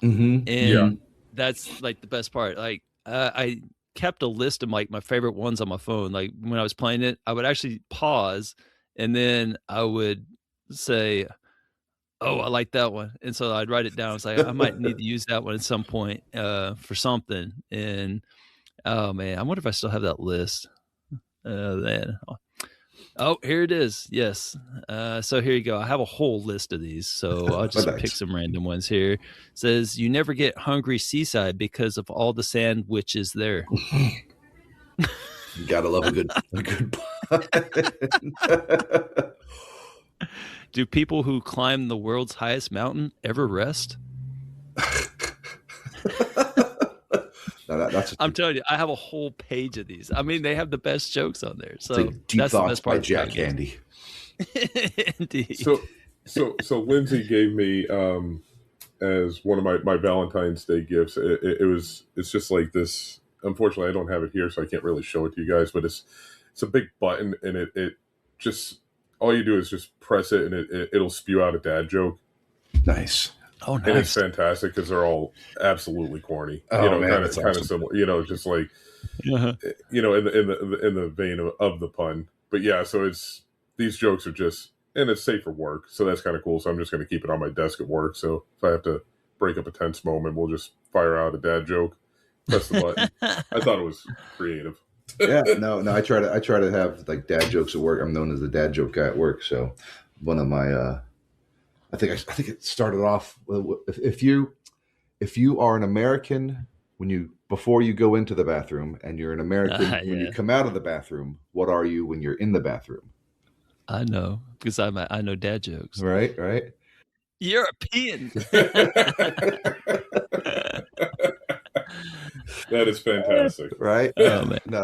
and that's like the best part. Like I kept a list of like my favorite ones on my phone. Like when I was playing it, I would actually pause, and then I would say, Oh, I like that one. And so I'd write it down. It's like I might need to use that one at some point for something. And oh man, I wonder if I still have that list. Then oh, here it is. Yes. So here you go. I have a whole list of these. So I'll just pick some random ones here. It says you never get hungry seaside because of all the sandwiches there. You gotta love a good pun. Do people who climb the world's highest mountain ever rest? No, I'm telling you, I have a whole page of these. I mean, they have the best jokes on there. So like Deep that's Thoughts the best part by Jack Handy. Indeed. So Lindsay gave me as one of my Valentine's Day gifts. It's just like this. Unfortunately, I don't have it here, so I can't really show it to you guys. But it's a big button, and it just all you do is just press it, and it'll spew out a dad joke. Nice. Oh, nice. And it's fantastic because they're all absolutely corny. Oh, man, kind that's of awesome. similar. Just like in the vein of the pun. But yeah, so these jokes are just, and it's safe for work, so that's kind of cool. So I'm just going to keep it on my desk at work. So if I have to break up a tense moment, we'll just fire out a dad joke, press the button. I thought it was creative. Yeah, no, I try to have like dad jokes at work. I'm known as the dad joke guy at work. So one of my I think it started off if you are an American before you go into the bathroom, and you're an American when you come out of the bathroom, what are you when you're in the bathroom? I know, because I know dad jokes. Right. European. That is fantastic, right? Oh man, no,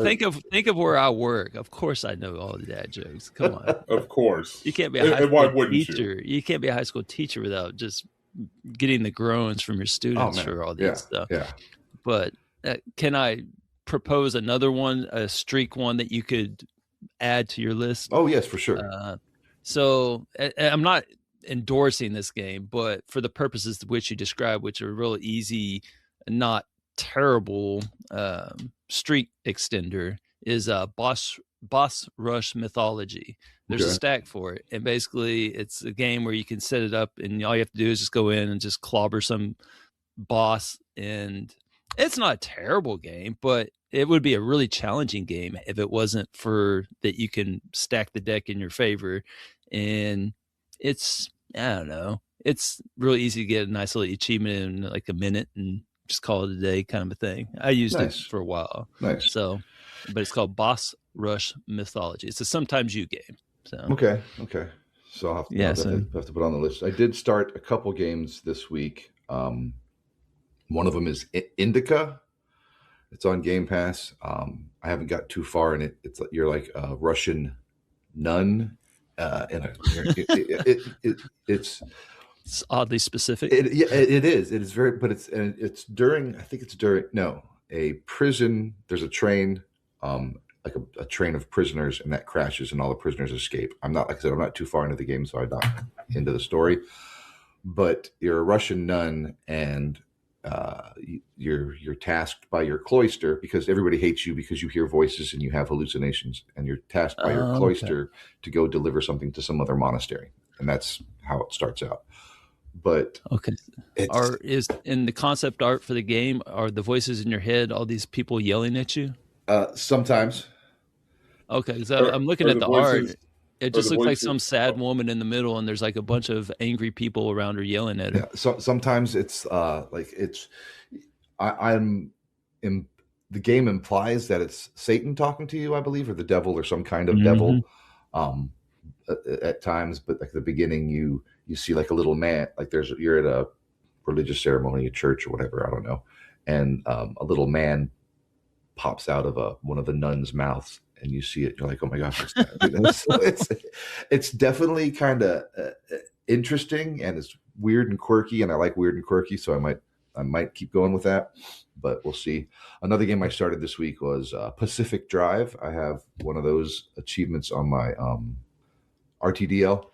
think of where I work. Of course, I know all the dad jokes. Come on, of course. You can't be a high school teacher. You can't be a high school teacher without just getting the groans from your students for all these stuff. Yeah. But can I propose another one, a streak one that you could add to your list? Oh yes, for sure. So I'm not endorsing this game, but for the purposes to which you described, which are real easy, not terrible streak extender, is boss rush Mythology. There's a stack for it, and basically it's a game where you can set it up, and all you have to do is just go in and just clobber some boss. And it's not a terrible game, but it would be a really challenging game if it wasn't for that you can stack the deck in your favor. And it's, I don't know, it's really easy to get a nice little achievement in like a minute and just call it a day kind of a thing. I used it for a while. Nice. So, but it's called Boss Rush Mythology. It's a sometimes you game. So okay. So I'll have to put on the list. I did start a couple games this week. One of them is Indica. It's on Game Pass. I haven't got too far in it. You're like a Russian nun. It's oddly specific. It is. It is very, but it's during. I think it's during a prison. There's a train, like a train of prisoners, and that crashes, and all the prisoners escape. I'm not, like I said, I'm not too far into the game, so I'm not into the story. But you're a Russian nun, and you're tasked by your cloister, because everybody hates you because you hear voices and you have hallucinations, and you're tasked by your cloister to go deliver something to some other monastery, and that's how it starts out. But is in the concept art for the game, are the voices in your head all these people yelling at you? Sometimes. Okay, because I'm looking at the art. It just looks like some sad woman in the middle, and there's like a bunch of angry people around her yelling at her. Yeah, so sometimes it's the game implies that it's Satan talking to you, I believe, or the devil, or some kind of devil. At times, but like the beginning, you see like a little man, like you're at a religious ceremony, a church or whatever, I don't know, and a little man pops out of one of the nuns' mouths, and you see it, you're like, oh my gosh, so it's definitely kind of interesting, and it's weird and quirky, and I like weird and quirky, so I might keep going with that, but we'll see. Another game I started this week was Pacific Drive. I have one of those achievements on my RTDL,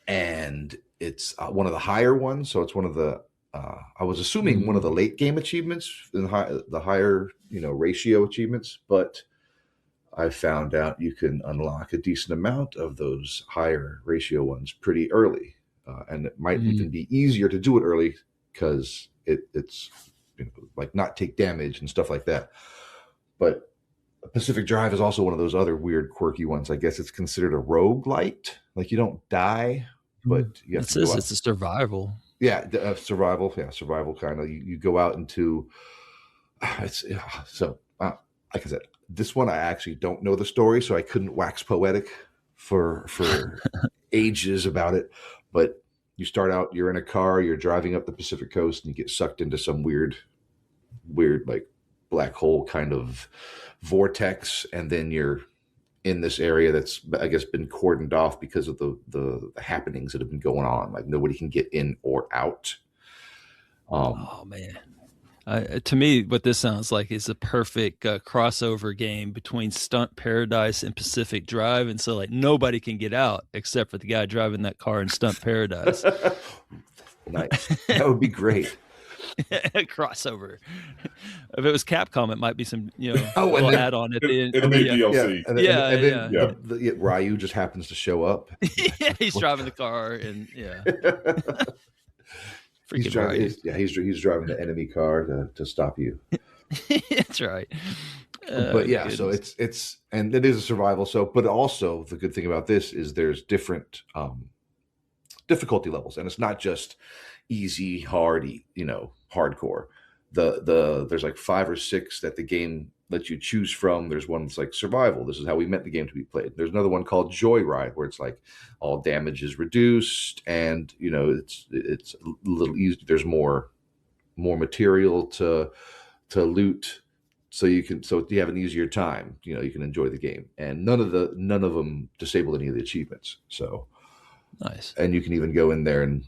and it's one of the higher ones, so it's one of the I was assuming one of the late game achievements, the higher ratio achievements, but I found out you can unlock a decent amount of those higher ratio ones pretty early. and it might even be easier to do it early because it's like not take damage and stuff like that. But Pacific Drive is also one of those other weird, quirky ones. I guess it's considered a roguelite. Like you don't die, but you have to go out. It's a survival. Yeah, survival. Yeah, survival kind of. You go out into like I said, this one I actually don't know the story, so I couldn't wax poetic for ages about it. But you start out, you're in a car, you're driving up the Pacific coast, and you get sucked into some weird like black hole kind of vortex, and then you're in this area that's, I guess, been cordoned off because of the happenings that have been going on. Like nobody can get in or out. Oh man. To me, what this sounds like is a perfect crossover game between Stunt Paradise and Pacific Drive, and so like nobody can get out except for the guy driving that car in Stunt Paradise. Nice, that would be great. Crossover. If it was Capcom, it might be some little add on at the end. It'll be DLC. And then Ryu just happens to show up. Yeah, he's driving the car, and he's driving the enemy car to stop you. That's right. But yeah, goodness. So it's and it is a survival. So, but also the good thing about this is there's different difficulty levels, and it's not just easy, hard, hardcore. There's like 5 or 6 that the game lets you choose from. There's one that's like survival. This is how we meant the game to be played. There's another one called Joyride, where it's like all damage is reduced, and it's a little easy. There's more material to loot, so you have an easier time. You can enjoy the game, and none of them disable any of the achievements. So nice. And you can even go in there and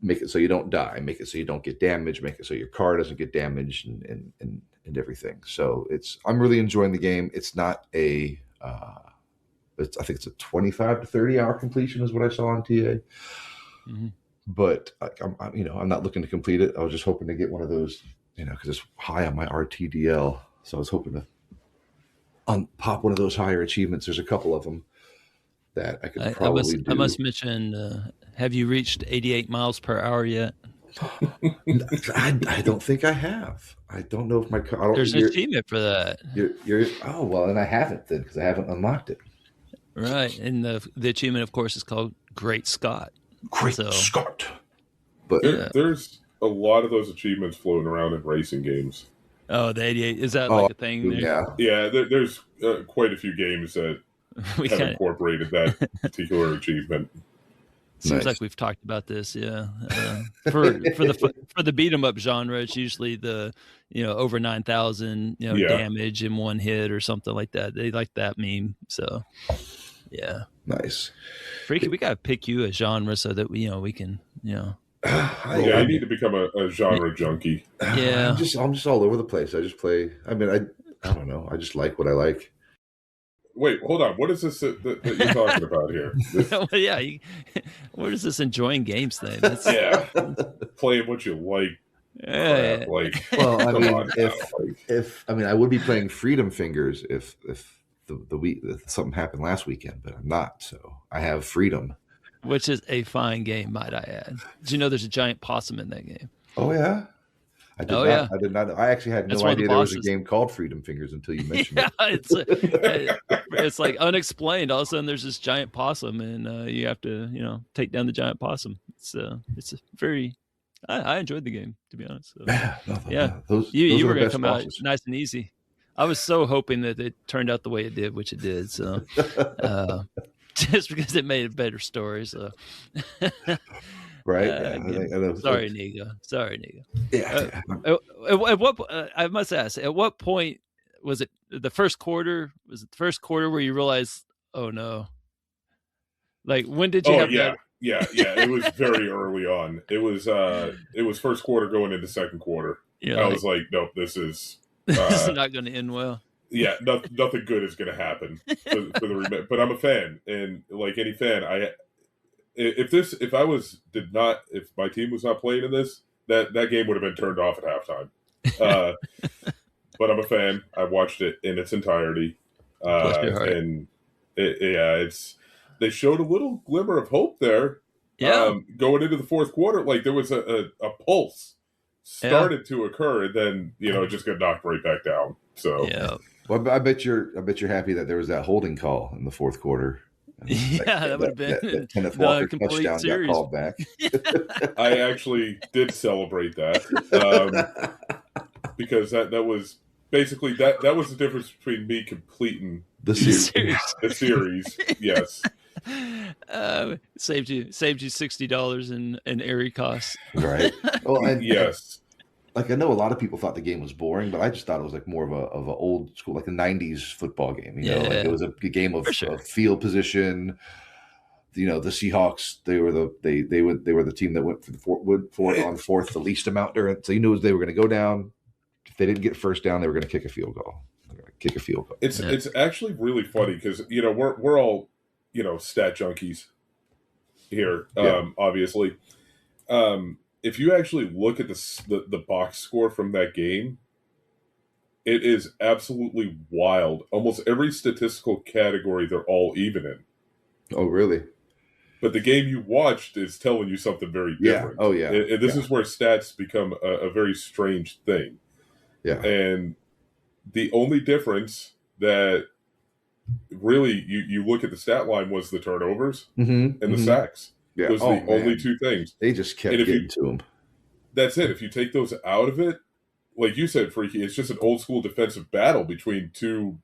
make it so you don't die, make it so you don't get damaged, make it so your car doesn't get damaged, and everything. So I'm really enjoying the game. It's not I think it's a 25 to 30 hour completion is what I saw on TA. Mm-hmm. But I'm not looking to complete it. I was just hoping to get one of those, because it's high on my RTDL. So I was hoping to pop one of those higher achievements. There's a couple of them that I could probably do. I must mention, have you reached 88 miles per hour yet? I don't think I have. I don't know if my car. There's an achievement for that. Oh well, and I haven't then because I haven't unlocked it. Right, and the achievement, of course, is called Great Scott. Scott. But there's a lot of those achievements floating around in racing games. Oh, the 88 is that like a thing? Yeah. There's quite a few games that have incorporated that particular achievement. Seems like we've talked about this, for the beat 'em up genre, it's usually the over 9,000 damage in one hit or something like that. They like that meme, so yeah, nice. Freaky, we gotta pick you a genre so that we can I need to become a genre junkie. Yeah, I'm just all over the place. I just play. I mean, I don't know. I just like what I like. Wait, hold on. What is this that you're talking about here? What is this enjoying games thing? Playing what you like. Yeah. Well, I mean, I would be playing Freedom Fingers if something happened last weekend, but I'm not. So I have Freedom, which is a fine game, might I add. Did you know there's a giant possum in that game? Oh yeah. I did not. I actually had no idea there was a game called Freedom Fingers until you mentioned it. It's like unexplained. All of a sudden, there's this giant possum, and you have to, take down the giant possum. It's a very. I enjoyed the game, to be honest. So, those you were going to come bosses. Out nice and easy. I was so hoping that it turned out the way it did, which it did. So, just because it made a better story. So. Right. Sorry, Inigo. Yeah. At what I must ask, at what point was it the first quarter? Was it the first quarter where you realized, oh no? Like when did you have that? Yeah. It was very early on. It was first quarter going into second quarter. Yeah. I was like, nope, this is this is not going to end well. Yeah, nothing good is going to happen for the but I'm a fan, and like any fan, if my team was not playing in this, that game would have been turned off at halftime. But I'm a fan. I watched it in its entirety, and they showed a little glimmer of hope there Yeah. Going into the fourth quarter, like there was a pulse started to occur, and then it just got knocked right back down. So well, I bet you're happy that there was that holding call in the fourth quarter. That would have been that Kenneth Walker touchdown series. got called back. I actually did celebrate that because that was basically that was the difference between me completing the series. The series, yes. Saved you $60 in Aery costs, right? Well, and yes. Like I know a lot of people thought the game was boring, but I just thought it was like more of a old school, like a '90s football game. Like it was a game of field position. The Seahawks, they were the team that went for it on fourth the least amount during. So you knew they were going to go down. If they didn't get first down, they were going to kick a field goal. It's actually really funny because we're all stat junkies here, obviously. If you actually look at the box score from that game, it is absolutely wild. Almost every statistical category, they're all even in. Oh, really? But the game you watched is telling you something very different. Oh, yeah. And this is where stats become a very strange thing. Yeah. And the only difference that really you look at the stat line was the turnovers and the sacks. Yeah. Those are the only two things. They just kept getting to them. That's it. If you take those out of it, like you said, Freaky, it's just an old school defensive battle between two,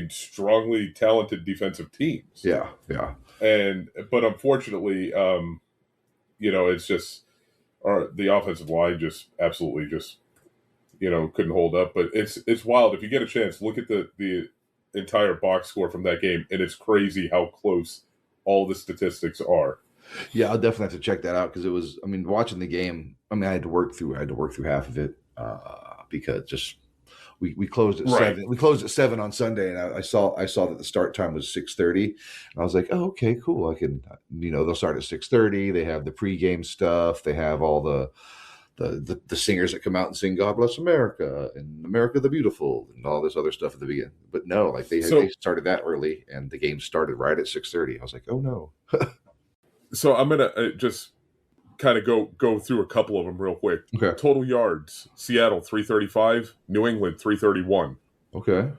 strongly talented defensive teams. Yeah. But unfortunately, it's just the offensive line just absolutely couldn't hold up. But it's wild. If you get a chance, look at the entire box score from that game, and it's crazy how close all the statistics are. Yeah, I'll definitely have to check that out because it was. Watching the game. I had to work through half of it because just we closed at 7. We closed at 7 on Sunday, and I saw that the start time was 6:30, and I was like, oh, okay, cool. I can, they'll start at 6:30. They have the pregame stuff. They have all the singers that come out and sing "God Bless America" and "America the Beautiful" and all this other stuff at the beginning. But no, like they started that early, and the game started right at 6:30. I was like, oh no. So I'm gonna just kind of go through a couple of them real quick. Okay. Total yards: Seattle 335, New England 331. Okay.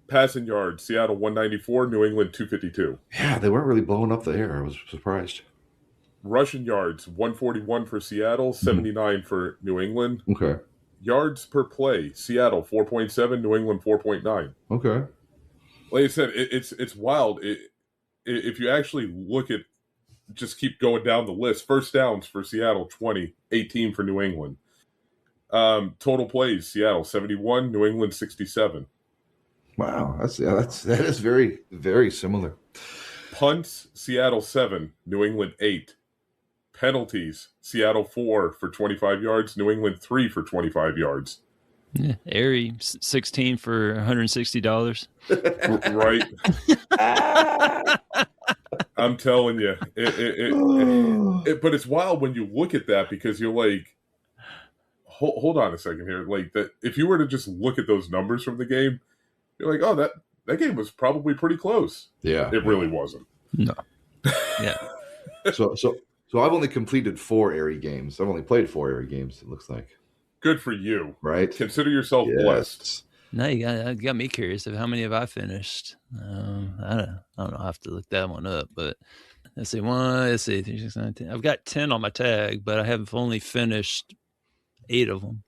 Passing yards: Seattle 194, New England 252. Yeah, they weren't really blowing up the air. I was surprised. Rushing yards: 141 for Seattle, 79 for New England. Okay. Yards per play: Seattle 4.7, New England 4.9. Okay. Like I said, it's wild. If you actually look at, just keep going down the list. First downs for Seattle 20, 18 for New England. Total plays: Seattle 71, New England 67. Wow, that is very, very similar. Punts: Seattle 7, New England 8. Penalties: Seattle 4 for 25 yards, New England 3 for 25 yards. Yeah, Aery 16 for $160. Right. I'm telling you, but it's wild when you look at that because you're like, hold on a second here. Like that, if you were to just look at those numbers from the game, you're like, oh, that game was probably pretty close. Yeah, it really wasn't. No. Yeah. So I've only completed 4 Aery games. I've only played 4 Aery games. It looks like. Good for you. Right. Consider yourself blessed. No, you got me curious of how many have I finished. I don't know. I have to look that one up. But let's see. 3, 6, 9, 10. I've got 10 on my tag, but I have only finished 8 of them.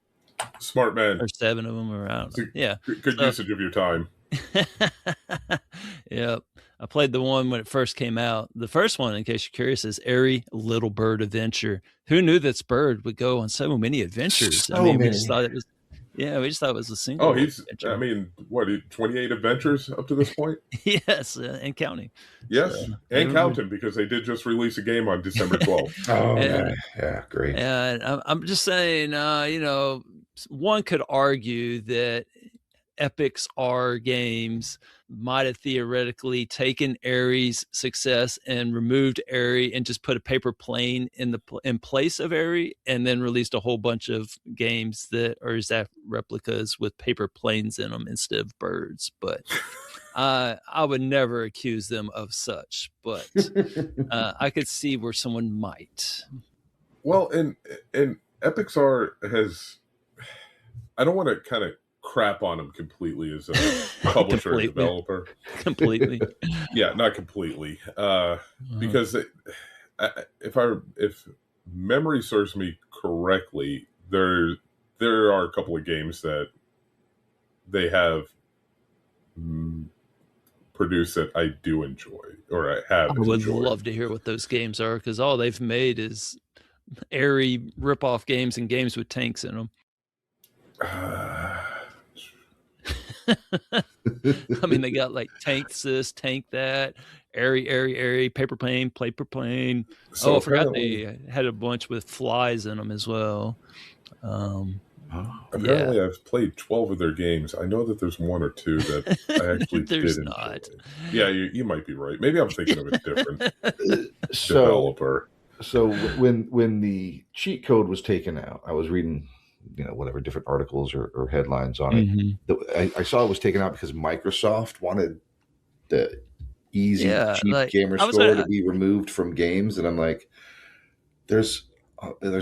Smart man. Or 7 of them. Or I don't know. Yeah. Good usage of your time. Yep. I played the one when it first came out. The first one, in case you're curious, is Aery Little Bird Adventure. Who knew this bird would go on so many adventures? We just thought it was. Yeah, we just thought it was a single. Oh, he's. adventure. What? 28 adventures up to this point. Yes, and counting. Yes, and counting because they did just release a game on December 12th. Oh, yeah, great. And I'm just saying, one could argue that Epic's R games might have theoretically taken Aery's success and removed Aery and just put a paper plane in place of Aery, and then released a whole bunch of games that are exact replicas with paper planes in them instead of birds. But I would never accuse them of such, but I could see where someone might. Well, and Epicstar has, I don't want to kind of crap on them completely as a publisher and developer. Completely. Yeah, not completely. Because if memory serves me correctly, there are a couple of games that they have produced that I do enjoy, or I have. I would love to hear what those games are, because all they've made is Aery rip-off games and games with tanks in them. I mean, they got like Tank This, Tank That, Aery, Paper Plane. So I forgot they had a bunch with flies in them as well. Apparently, I've played 12 of their games. I know that there's one or two that I actually did enjoy. Yeah, you might be right. Maybe I'm thinking of a different developer. So when the cheat code was taken out, I was reading, whatever different articles or headlines on it. I saw it was taken out because Microsoft wanted the easy, cheap gamer score to be removed from games, and I'm like, there's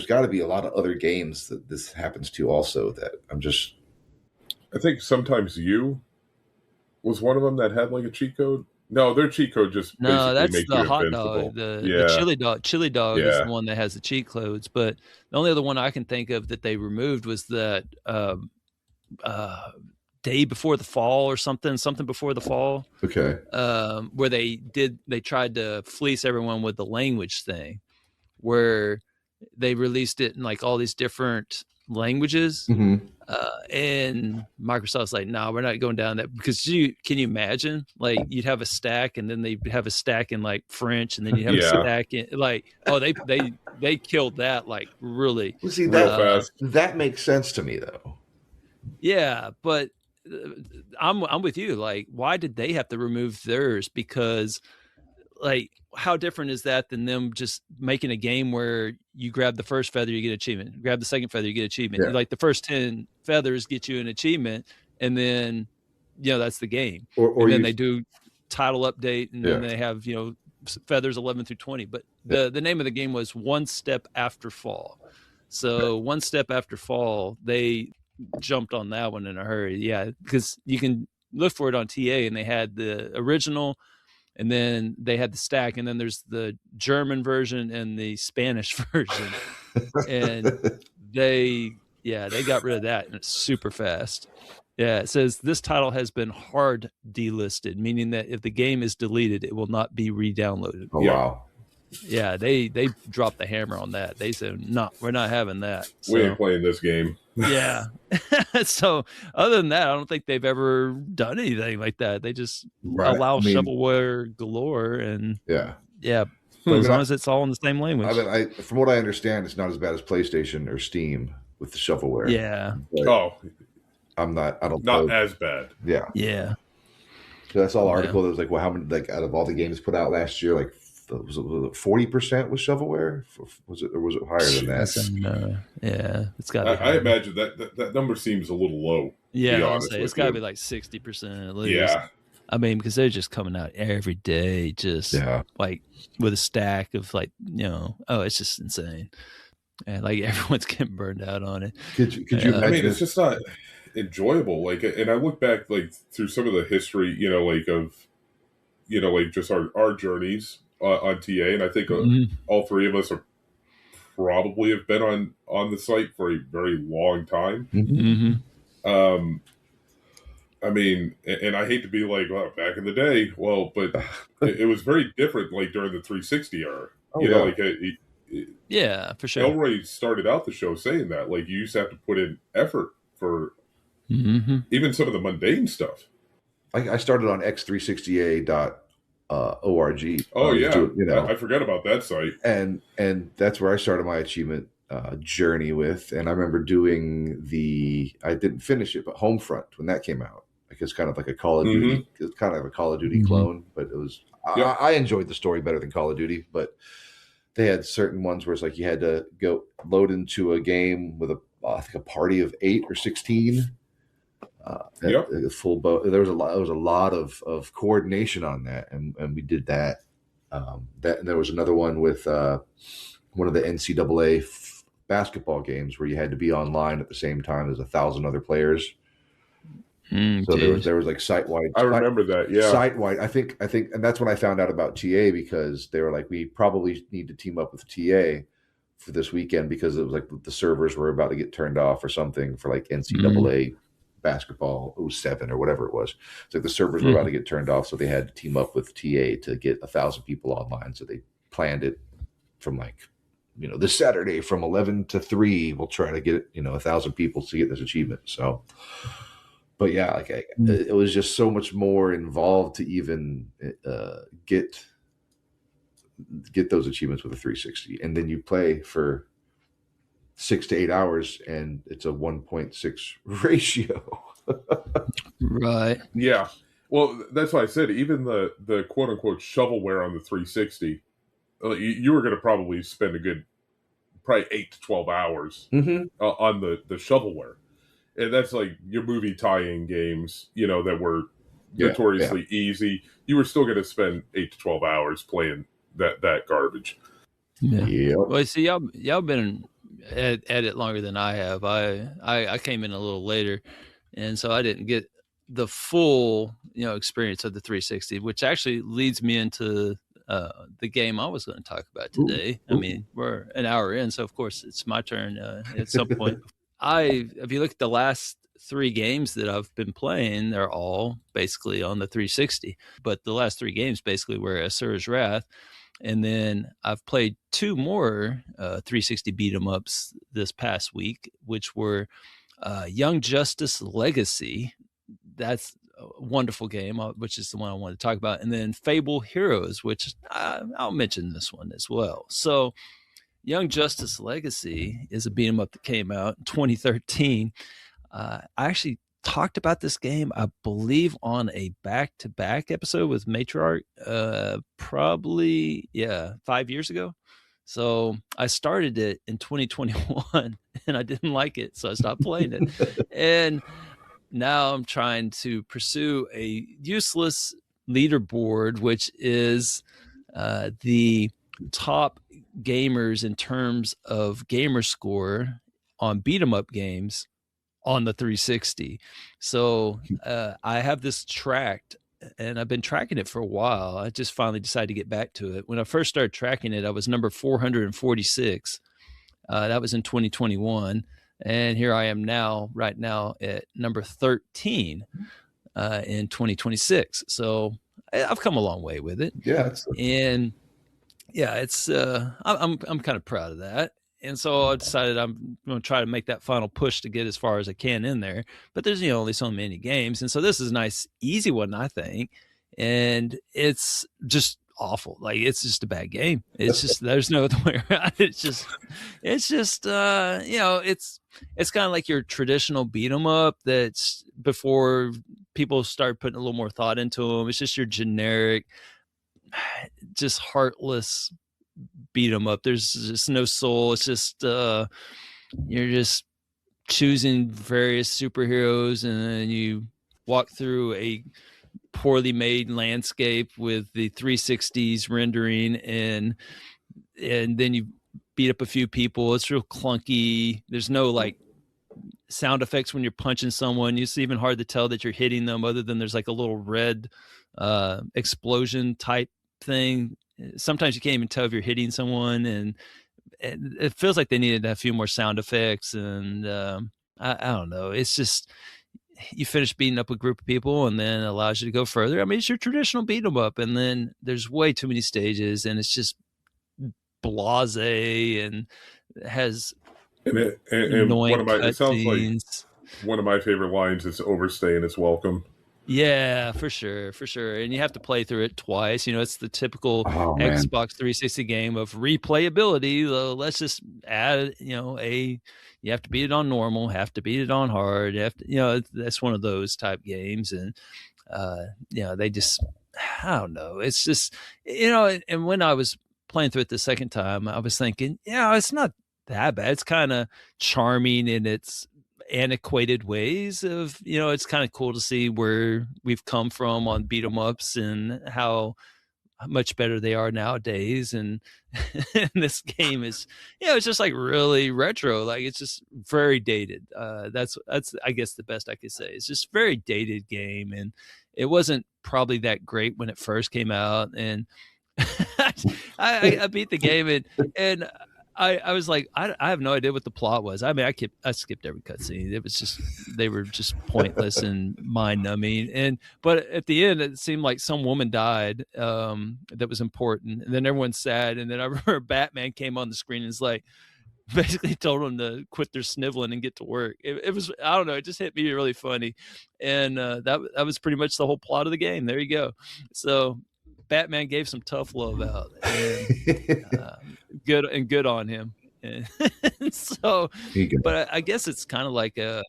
got to be a lot of other games that this happens to also that I think Sometimes You was one of them that had like a cheat code. No, their cheat code just that's make the you hot invincible. dog. The chili dog. Chili dog is the one that has the cheat codes. But the only other one I can think of that they removed was that Day Before the Fall or something before the fall. Okay. Where they tried to fleece everyone with the language thing, where they released it in like all these different languages. And Microsoft's like, no, we're not going down that, because can you imagine, like, you'd have a stack and then they'd have a stack in like French, and then you have a stack in like, they killed that like really. Well, see, that makes sense to me though. Yeah, but I'm with you. Like, why did they have to remove theirs? Because like, how different is that than them just making a game where you grab the first feather, you get achievement, grab the second feather, you get achievement. Like the first 10 feathers get you an achievement, and then that's the game. Or then they do title update, and then they have feathers 11 through 20. But the name of the game was One Step After Fall. So One Step After Fall, they jumped on that one in a hurry. Yeah, because you can look for it on TA, and they had the original, and then they had the stack, and then there's the German version and the Spanish version. And they got rid of that, and it's super fast. Yeah, it says this title has been hard delisted, meaning that if the game is deleted, it will not be re-downloaded. Oh, wow. Yeah, they dropped the hammer on that. They said, no, we're not having that. So, we ain't playing this game. Yeah. So other than that, I don't think they've ever done anything like that. They just allow shovelware galore, and but as long as it's all in the same language. From what I understand, it's not as bad as PlayStation or Steam with the shovelware. Yeah. I don't not as bad. Yeah. Yeah. So I saw an article that was like, well, how many, like, out of all the games put out last year, like, was it 40% was shovelware? Was it higher than that? It's got. I imagine that number seems a little low. Yeah, it's got to be like 60% at least. Yeah, I mean, because they're just coming out every day, just like with a stack of like it's just insane, and like everyone's getting burned out on it. Could you imagine? I mean, it's just not enjoyable. Like, and I look back like through some of the history, like just our journeys on TA, and I think all three of us are probably have been on the site for a very long time. I mean, and I hate to be like, well, back in the day, but it was very different, like during the 360 era. For sure. Elroy started out the show saying that, like, you used to have to put in effort for even some of the mundane stuff. I started on x360a.org. Oh yeah, I forgot about that site. And that's where I started my achievement journey with. And I remember doing I didn't finish it, but Homefront when that came out. Like, it's kind of like a Call of Duty. It's kind of a Call of Duty clone, but it was. I enjoyed the story better than Call of Duty, but they had certain ones where it's like you had to go load into a game with I think a party of 8 or 16. Full bow. There was a lot of coordination on that, and we did that. And there was another one with one of the NCAA basketball games where you had to be online at the same time as 1,000 other players. So there was like site-wide. I remember that. Yeah, site-wide. I think, and that's when I found out about TA, because they were like, we probably need to team up with TA for this weekend, because it was like the servers were about to get turned off or something for like NCAA basketball 07 or whatever it was. It's like the servers were about to get turned off, so they had to team up with TA to get 1,000 people online. So they planned it from like, this Saturday from 11 to 3, we'll try to get 1,000 people to get this achievement. So. But yeah, like it was just so much more involved to even get those achievements with a 360, and then you play for 6 to 8 hours, and it's a 1.6 ratio. Right. Yeah. Well, that's why I said even the quote unquote shovelware on the 360, you were going to probably spend a good 8 to 12 hours on the shovelware. And that's like your movie tie-in games, that were notoriously easy. You were still going to spend 8 to 12 hours playing that garbage. Yeah. Well, see, y'all been at it longer than I have. I came in a little later, and so I didn't get the full experience of the 360, which actually leads me into the game I was going to talk about today. Ooh. I mean, we're an hour in, so of course it's my turn at some point. If you look at the last 3 games that I've been playing, they're all basically on the 360. But the last 3 games basically were Asura's Wrath. And then I've played 2 more 360 beat 'em ups this past week, which were Young Justice Legacy. That's a wonderful game, which is the one I wanted to talk about. And then Fable Heroes, which I'll mention this one as well. So Young Justice Legacy is a beat 'em up that came out in 2013. I actually talked about this game, I believe, on a back-to-back episode with Matriarch, probably 5 years ago. So I started it in 2021 and I didn't like it, so I stopped playing it. And now I'm trying to pursue a useless leaderboard, which is the top gamers in terms of gamer score on beat 'em up games on the 360. So I have this tracked, and I've been tracking it for a while. I just finally decided to get back to it. When I first started tracking it, I was number 446. That was in 2021. And here I am right now at number 13 in 2026. So I've come a long way with it. Yeah. I'm kind of proud of that. And so I decided I'm going to try to make that final push to get as far as I can in there. But there's only so many games. And so this is a nice, easy one, I think. And it's just awful. Like, it's just a bad game. It's just, there's no other way around. It's just it's kind of like your traditional beat 'em up that's before people start putting a little more thought into them. It's just your generic, just heartless beat 'em up. There's just no soul. It's just you're just choosing various superheroes, and then you walk through a poorly made landscape with the 360s rendering, and then you beat up a few people. It's real clunky. There's no like sound effects when you're punching someone. It's even hard to tell that you're hitting them, other than there's like a little red explosion type thing. Sometimes you can't even tell if you're hitting someone, and it feels like they needed a few more sound effects. And I don't know. It's just, you finish beating up a group of people, and then it allows you to go further. I mean, it's your traditional beat 'em up, and then there's way too many stages, and it's just blasé, and has annoying it sounds like one of my favorite lines is "overstaying its welcome." Yeah, for sure. And you have to play through it twice. It's the typical Xbox 360 game of replayability. Let's just add, you have to beat it on normal, have to beat it on hard. You have to, that's one of those type games. And, they just, I don't know. It's just, and when I was playing through it the second time, I was thinking, it's not that bad. It's kind of charming in its antiquated ways of, it's kind of cool to see where we've come from on beat 'em ups and how much better they are nowadays. And this game is, it's just like really retro. Like it's just very dated. That's I guess the best I could say. It's just very dated game, and it wasn't probably that great when it first came out. And I beat the game, and I was like, I have no idea what the plot was. I mean, I skipped every cutscene. It was just, they were just pointless and mind numbing. But at the end, it seemed like some woman died that was important, and then everyone's sad. And then I remember Batman came on the screen and was like, basically told them to quit their sniveling and get to work. It was, I don't know, it just hit me really funny, and that was pretty much the whole plot of the game. There you go. So Batman gave some tough love out, and good on him. And so, but I guess it's kind of like a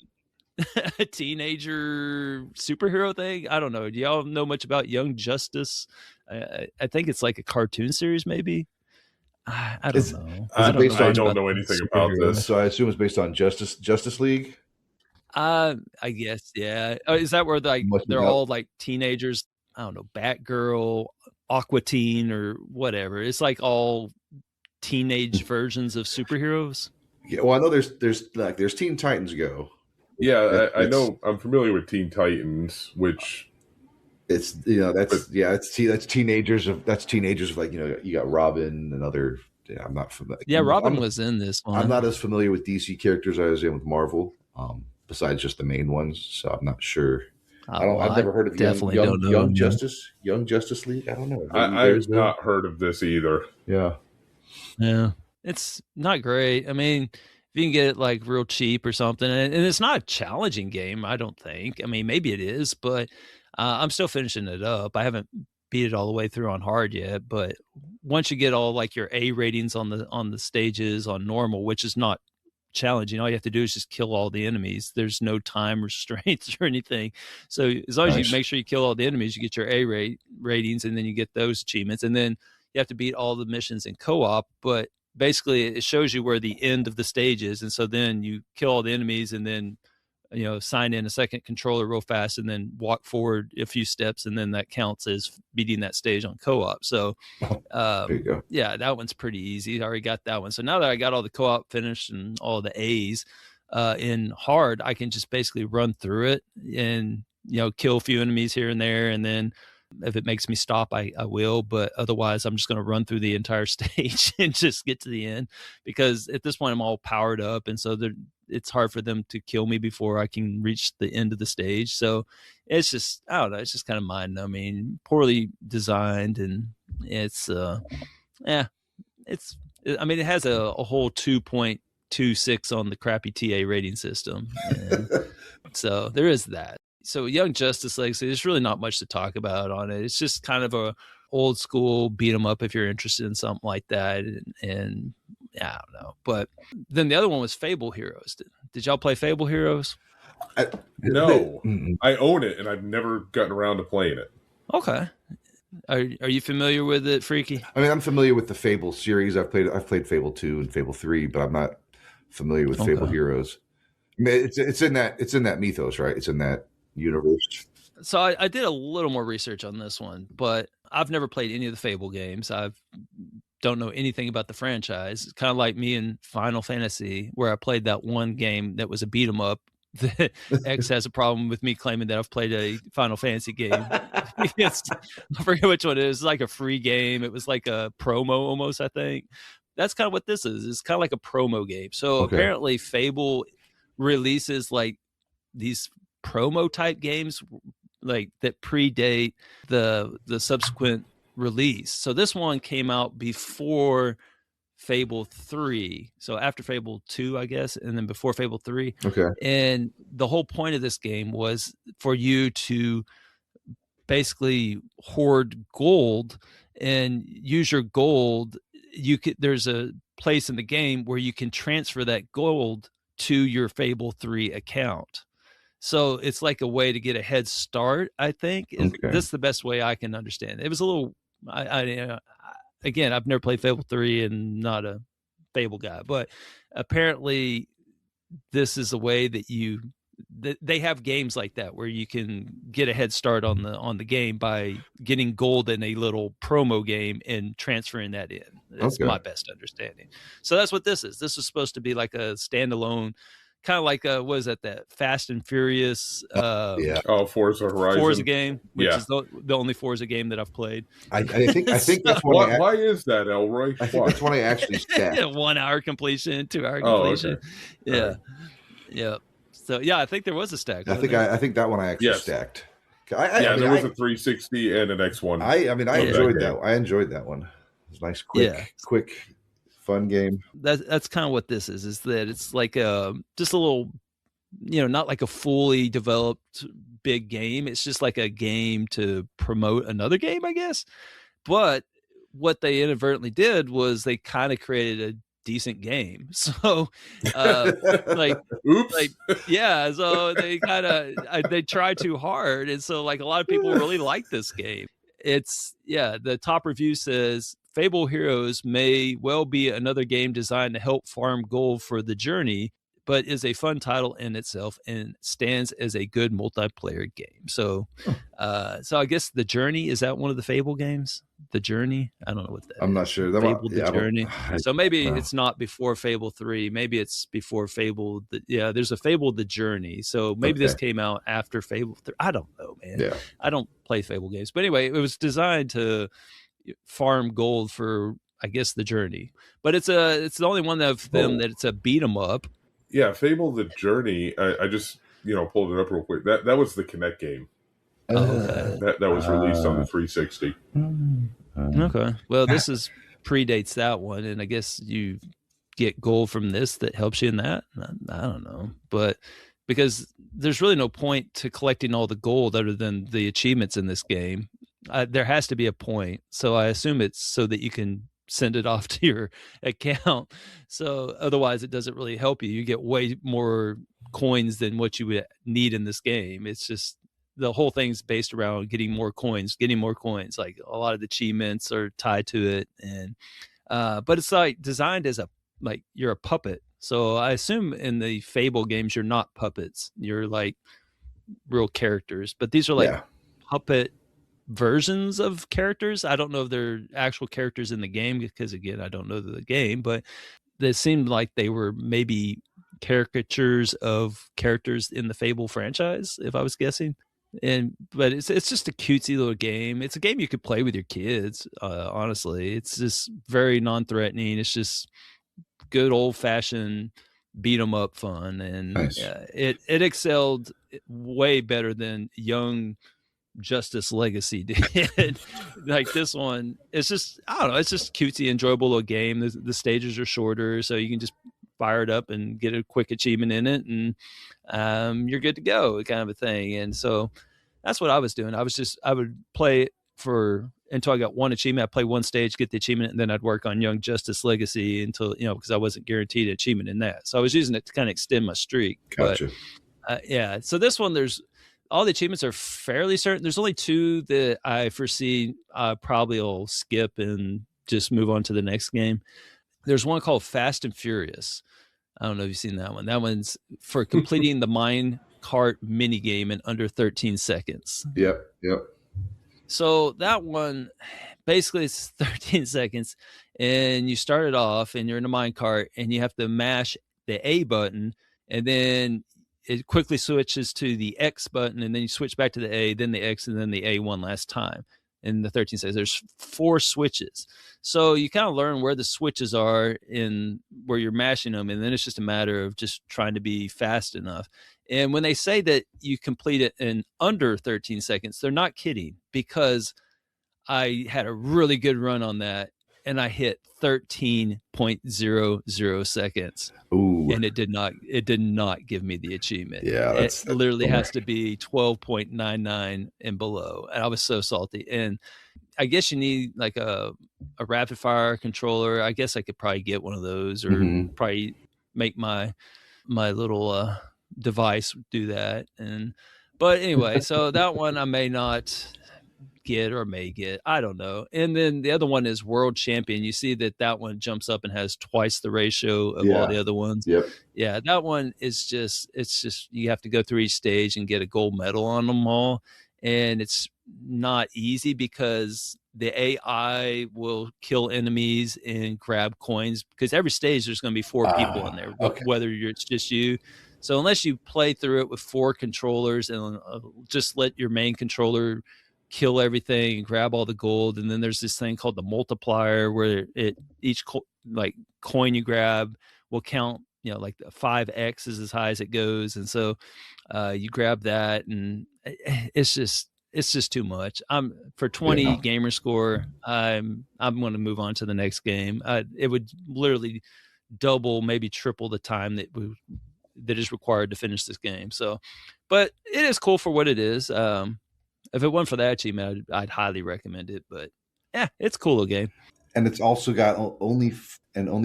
teenager superhero thing. I don't know. Do y'all know much about Young Justice? I think it's like a cartoon series, maybe. I don't know. I don't know anything about this. So I assume it's based on Justice League. I guess, yeah. Is that where they're all like teenagers? I don't know, Batgirl, Aqua Teen, or whatever. It's like all teenage versions of superheroes. Yeah, well, I know there's Teen Titans Go. Yeah, I know. I'm familiar with Teen Titans, which it's that's teenagers of like, you got Robin and other. Yeah, I'm not familiar. Yeah, Robin was in this one. I'm not as familiar with DC characters as I was in with Marvel, besides just the main ones. So I'm not sure. I've never heard of Young Justice League. I don't know. I've not heard of this either. Yeah, it's not great. I mean, if you can get it like real cheap or something, and it's not a challenging game, I don't think. I mean, maybe it is, but I'm still finishing it up. I haven't beat it all the way through on hard yet, but once you get all like your A ratings on the stages on normal, which is not challenging, all you have to do is just kill all the enemies. There's no time restraints or anything. So as long as you make sure you kill all the enemies, you get your A ratings, and then you get those achievements, and then you have to beat all the missions in co-op. But basically it shows you where the end of the stage is, and so then you kill all the enemies, and then sign in a second controller real fast, and then walk forward a few steps, and then that counts as beating that stage on co-op. So there you go. Yeah, that one's pretty easy. I already got that one. So now that I got all the co-op finished and all the A's in hard, I can just basically run through it and kill a few enemies here and there, and then if it makes me stop, I will. But otherwise, I'm just going to run through the entire stage and just get to the end, because at this point I'm all powered up, and so it's hard for them to kill me before I can reach the end of the stage. So it's just, I don't know, it's just kind of mind numbing, poorly designed, and it's it has a whole 2.26 on the crappy TA rating system, and so there is that. So Young Justice Legacy, there's really not much to talk about on it. It's just kind of a old school beat 'em up if you're interested in something like that. And I don't know. But then the other one was Fable Heroes. Did y'all play Fable Heroes? No. I own it, and I've never gotten around to playing it. Okay. Are you familiar with it, Freaky? I mean, I'm familiar with the Fable series. I've played Fable 2 and Fable 3, but I'm not familiar with Fable Heroes. I mean, it's in that mythos, right? It's in that universe. So I did a little more research on this one, but I've never played any of the Fable games. I don't know anything about the franchise. It's kind of like me in Final Fantasy, where I played that one game that was a beat 'em up. X has a problem with me claiming that I've played a Final Fantasy game. I forget which one it is. It's like a free game. It was like a promo almost, I think. That's kind of what this is. It's kind of like a promo game. So apparently Fable releases like these promo type games like that predate the subsequent release. So this one came out before Fable 3, so after Fable 2, I guess, and then before Fable 3. And the whole point of this game was for you to basically hoard gold and use your gold. There's a place in the game where you can transfer that gold to your Fable 3 account. So it's like a way to get a head start, I think. This is the best way I can understand it. It was a little, again, I've never played Fable 3 and not a Fable guy, but apparently this is a way that they have games like that where you can get a head start on the game by getting gold in a little promo game and transferring that in. That's my best understanding. So that's what this is. This is supposed to be like a standalone, kind of like what is that Fast and Furious Forza Horizon Forza game, which is the only Forza game that I've played. I think that's one. Why is that, Elroy? I think that's one I actually stacked. 1 hour completion, 2 hour completion. Okay. Yeah. Right. Yeah. So yeah, I think there was a stack. I think that one I actually stacked. There was a 360 and an X1. I enjoyed that. I enjoyed that one. It was nice, quick, fun game. That's kind of what this is that it's like just a little, not like a fully developed big game. It's just like a game to promote another game, I guess. But what they inadvertently did was they kind of created a decent game. So so they kind of they try too hard, and so like a lot of people really like this game. It's the top review says Fable Heroes may well be another game designed to help farm gold for the journey, but is a fun title in itself and stands as a good multiplayer game. So so I guess The Journey, is that one of the Fable games? The Journey? I don't know what that I'm not sure. Fable The Journey. So maybe it's not before Fable 3. Maybe it's before Fable. There's a Fable The Journey. So maybe this came out after Fable 3. I don't know, man. Yeah. I don't play Fable games. But anyway, it was designed to farm gold for, I guess, The Journey. But it's the only one of them that it's a beat 'em up. Yeah, Fable The Journey. I just pulled it up real quick. That was the Kinect game. That was released on the 360. Okay. Well, this predates that one, and I guess you get gold from this that helps you in that. I don't know, but because there's really no point to collecting all the gold other than the achievements in this game. There has to be a point, so I assume it's so that you can send it off to your account. So otherwise it doesn't really help you. You get way more coins than what you would need in this game. It's just the whole thing's based around getting more coins. Like a lot of the achievements are tied to it. And but it's like designed as you're a puppet. So I assume in the Fable games you're not puppets. You're like real characters. But these are like puppet versions of characters. I don't know if they're actual characters in the game because again I don't know the game, but they seemed like they were maybe caricatures of characters in the Fable franchise, if I was guessing. But it's just a cutesy little game. It's a game you could play with your kids. Honestly, it's just very non-threatening. It's just good old-fashioned beat 'em up fun, and nice. It excelled way better than Young Justice Legacy did. Like this one, it's just, I don't know, it's just cutesy, enjoyable little game. The stages are shorter, so you can just fire it up and get a quick achievement in it, and you're good to go, kind of a thing. And so that's what I was doing. I would play it until I got one achievement. I'd play one stage, get the achievement, and then I'd work on Young Justice Legacy until, because I wasn't guaranteed an achievement in that. So I was using it to kind of extend my streak. Gotcha. But, so this one, all the achievements are fairly certain. There's only 2 that I foresee I probably will skip and just move on to the next game. There's one called Fast and Furious. I don't know if you've seen that one. That one's for completing the mine cart mini game in under 13 seconds. Yep. So that one, basically it's 13 seconds, and you start it off, and you're in a mine cart, and you have to mash the A button, and then it quickly switches to the X button, and then you switch back to the A, then the X, and then the A one last time. In the 13 seconds, there's 4 switches. So you kind of learn where the switches are in where you're mashing them, and then it's just a matter of just trying to be fast enough. And when they say that you complete it in under 13 seconds, they're not kidding, because I had a really good run on that, and I hit 13.00 seconds. Ooh. And it did not give me the achievement. Yeah, it literally has to be 12.99 and below. And I was so salty. And I guess you need like a rapid fire controller. I guess I could probably get one of those, or probably make my little device do that. But anyway, so that one I may not get or may get. I don't know. And then the other one is World Champion. You see that one jumps up and has twice the ratio of all the other ones. Yep. Yeah, that one is just, you have to go through each stage and get a gold medal on them all. And it's not easy because the AI will kill enemies and grab coins, because every stage there's going to be 4 people in there, whether it's just you. So unless you play through it with 4 controllers and just let your main controller kill everything and grab all the gold, and then there's this thing called the multiplier where each coin you grab will count, like 5x is as high as it goes, and so you grab that, and it's just too much. For 20 gamer score, I'm going to move on to the next game. It would literally double, maybe triple the time that is required to finish this game. So, but it is cool for what it is. If it wasn't for that achievement, I'd highly recommend it. But yeah, it's a cool little game. And it's also got only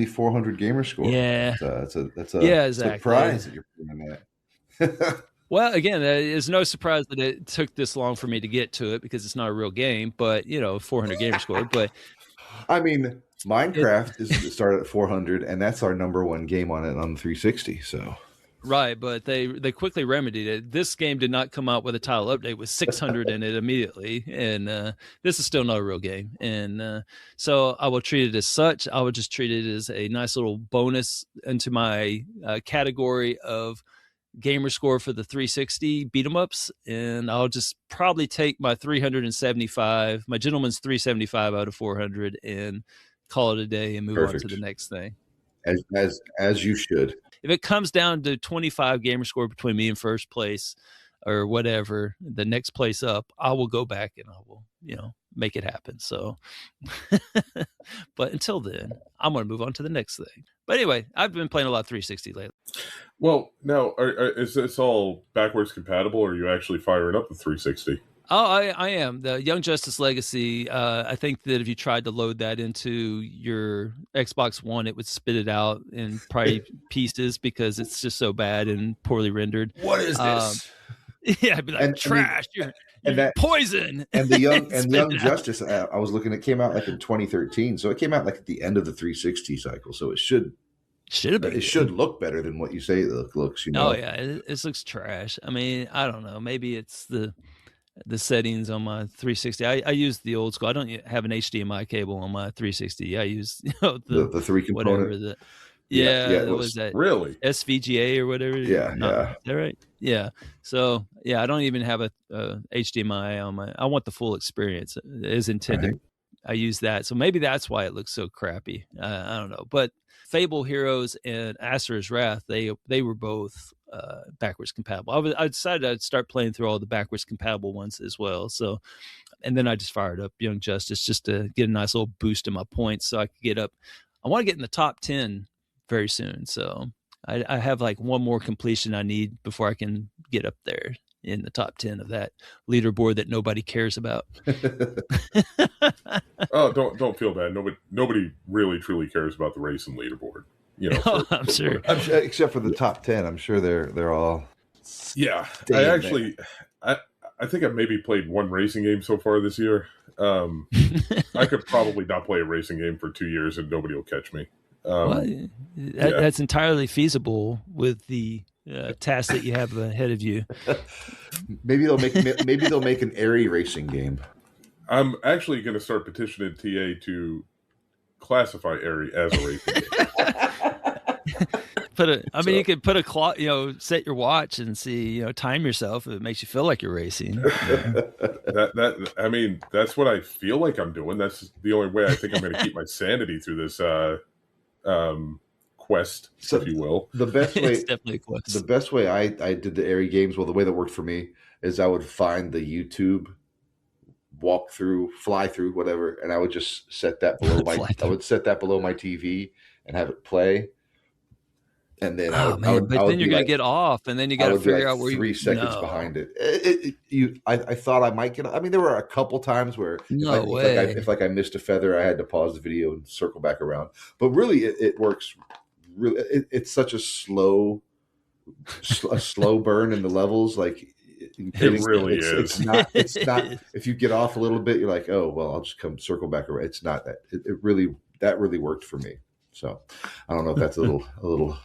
400 gamer score. Yeah, that's a exactly. surprise that you're putting that. Well, again, it's no surprise that it took this long for me to get to it, because it's not a real game. But 400 gamer score. But I mean, Minecraft is started at 400, and that's our #1 game on the 360. So. Right, but they quickly remedied it. This game did not come out with a title update with 600 in it immediately, and this is still not a real game. And so I will treat it as such. I would just treat it as a nice little bonus into my category of gamer score for the 360 beat 'em ups, and I'll just probably take my 375, my gentleman's 375 out of 400, and call it a day and move on to the next thing. As you should. If it comes down to 25 gamer score between me and first place or whatever, the next place up, I will go back and I will, make it happen. So, but until then, I'm going to move on to the next thing. But anyway, I've been playing a lot of 360 lately. Well, now, is this all backwards compatible, or are you actually firing up the 360? Oh, I am. The Young Justice Legacy, I think that if you tried to load that into your Xbox One, it would spit it out in probably pieces, because it's just so bad and poorly rendered. What is this? Yeah, I'd be like, trash, you're poison. And the Young Justice, I was looking, it came out like in 2013, so it came out like at the end of the 360 cycle, so it should have been. It should look better than what you say it looks. Oh, yeah, it looks trash. I mean, I don't know. Maybe it's the settings on my 360. I use the old school. I don't have an HDMI cable on my 360. I use the 3 component. Whatever was that really SVGA or whatever? Is that right? Yeah. So yeah, I don't even have a HDMI on my. I want the full experience as intended. Right. I use that, so maybe that's why it looks so crappy. I don't know, but Fable Heroes and Asura's Wrath, they were both backwards compatible. I decided I'd start playing through all the backwards compatible ones as well. So, and then I just fired up Young Justice just to get a nice little boost in my points, so I could get up. I want to get in the top 10 very soon. So I have like one more completion I need before I can get up there in the top 10 of that leaderboard that nobody cares about. Oh, don't feel bad. Nobody really truly cares about the racing leaderboard. I'm sure. Except for the top 10, I'm sure they're all. Yeah, I think I've maybe played one racing game so far this year. I could probably not play a racing game for 2 years and nobody will catch me. That's entirely feasible with the task that you have ahead of you. Maybe they'll make an Aery racing game. I'm actually going to start petitioning TA to classify Aery as a racing game. You could put a clock, set your watch and see, time yourself if it makes you feel like you're racing. That's what I feel like I'm doing. That's the only way I think I'm going to keep my sanity through this quest, if you will. The best way, it's definitely a quest. The best way I did the Aery games, well, the way that worked for me is I would find the YouTube walk through, fly through, whatever, and I would just set that below my TV and have it play. And then but then you're going to get off, and then you got to figure out where 3 seconds behind it. I thought I might get. I mean, there were a couple times where if I missed a feather, I had to pause the video and circle back around. But really, it works. Really, it's such a slow burn in the levels. Like It really is. It's not. If you get off a little bit, you're like, oh well, I'll just come circle back around. It's not that. It really worked for me. So I don't know if that's a little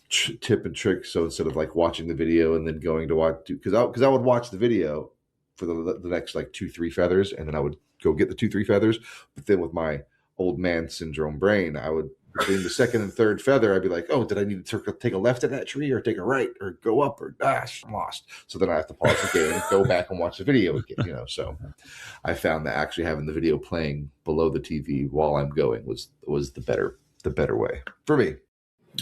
tip and trick. So instead of like watching the video and then going to watch, because I would watch the video for the next like 2-3 feathers, and then I would go get the 2-3 feathers. But then with my old man syndrome brain, I would, between the second and third feather, I'd be like, oh, did I need to take a left at that tree or take a right or go up or gosh, I'm lost. So then I have to pause the game, go back and watch the video again, So I found that actually having the video playing below the TV while I'm going was the better way for me.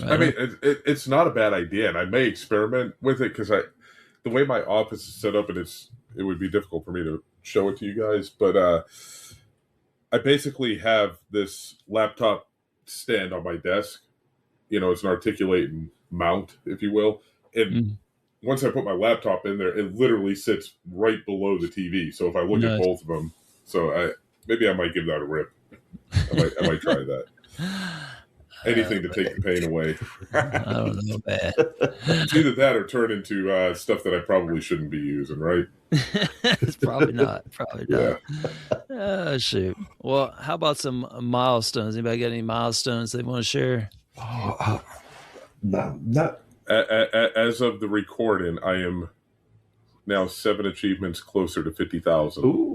I mean, it's not a bad idea, and I may experiment with it because the way my office is set up, and it would be difficult for me to show it to you guys, but I basically have this laptop stand on my desk. It's an articulating mount, if you will. And once I put my laptop in there, it literally sits right below the TV. So if I look at both of them, maybe I might give that a rip. I might try that. Anything to take the pain away. I don't know, man. It's either that or turn into stuff that I probably shouldn't be using, right? It's probably not. Oh, shoot. Well, how about some milestones? Anybody got any milestones they want to share? Not. As of the recording, I am now 7 achievements closer to 50,000. Ooh.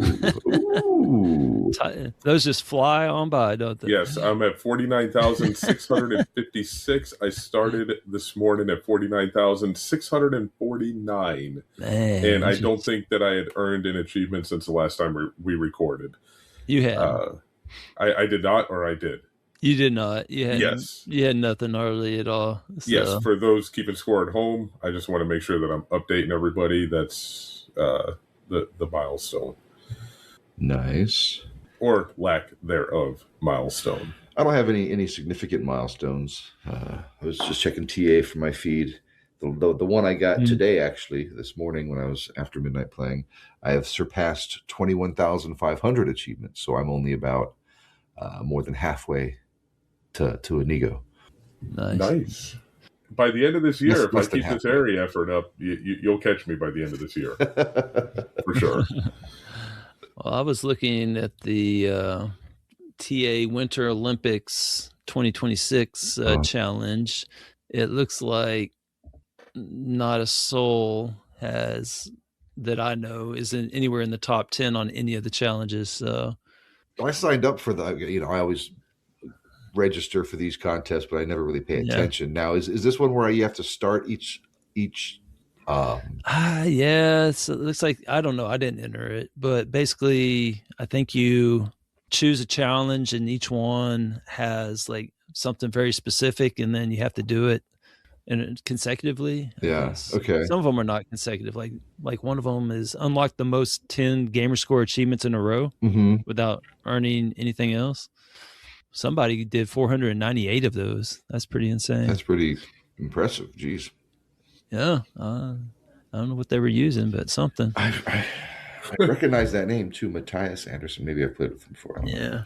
Those just fly on by, don't they? Yes, I'm at 49,656. I started this morning at 49,649. Man, and I don't think that I had earned an achievement since the last time we recorded. You had. I did not, or I did. You did not. You had, yes. You had nothing early at all. So. Yes, for those keeping score at home, I just want to make sure that I'm updating everybody. That's the milestone. Nice. Or lack thereof milestone. I don't have any significant milestones. I was just checking TA for my feed. The one I got today, actually, this morning when I was after midnight playing, I have surpassed 21,500 achievements. So I'm only about more than halfway to Inigo. Nice. By the end of this year, if I keep this Aery effort up, you'll catch me by the end of this year. For sure. Well, I was looking at the TA Winter Olympics 2026 challenge. It looks like not a soul that I know is anywhere in the top 10 on any of the challenges. So I signed up for I always register for these contests, but I never really pay attention. Now, is this one where you have to start each? Yeah. So it looks like, I don't know. I didn't enter it, but basically, I think you choose a challenge, and each one has like something very specific, and then you have to do it consecutively. Yeah. Okay. Some of them are not consecutive. Like one of them is unlock the most 10 gamer score achievements in a row without earning anything else. Somebody did 498 of those. That's pretty insane. That's pretty impressive. Jeez. Yeah. I don't know what they were using, but something. I recognize that name too, Matthias Anderson. Maybe I've played with him before. Yeah.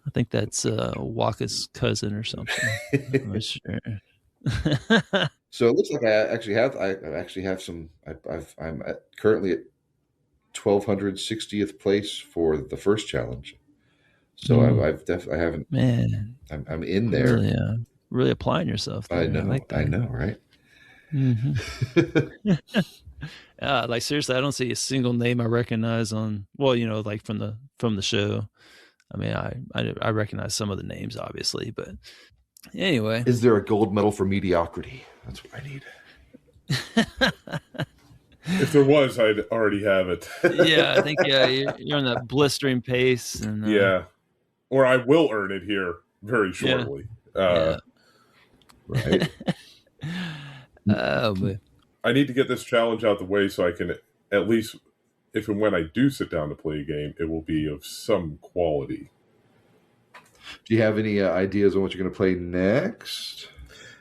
I think that's Waka's cousin or something. I'm not sure. So it looks like I actually have some. I'm currently at 1,260th place for the first challenge. So I haven't. Man, I'm in there. Really applying yourself there. I know, right? Mm-hmm. Like seriously, I don't see a single name I recognize on. Well, like from the show. I mean, I recognize some of the names, obviously, but anyway. Is there a gold medal for mediocrity? That's what I need. If there was, I'd already have it. Yeah, I think you're on that blistering pace, and or I will earn it here very shortly. Right. Oh, man. I need to get this challenge out the way so I can at least, if and when I do sit down to play a game, it will be of some quality. Do you have any ideas on what you're going to play next?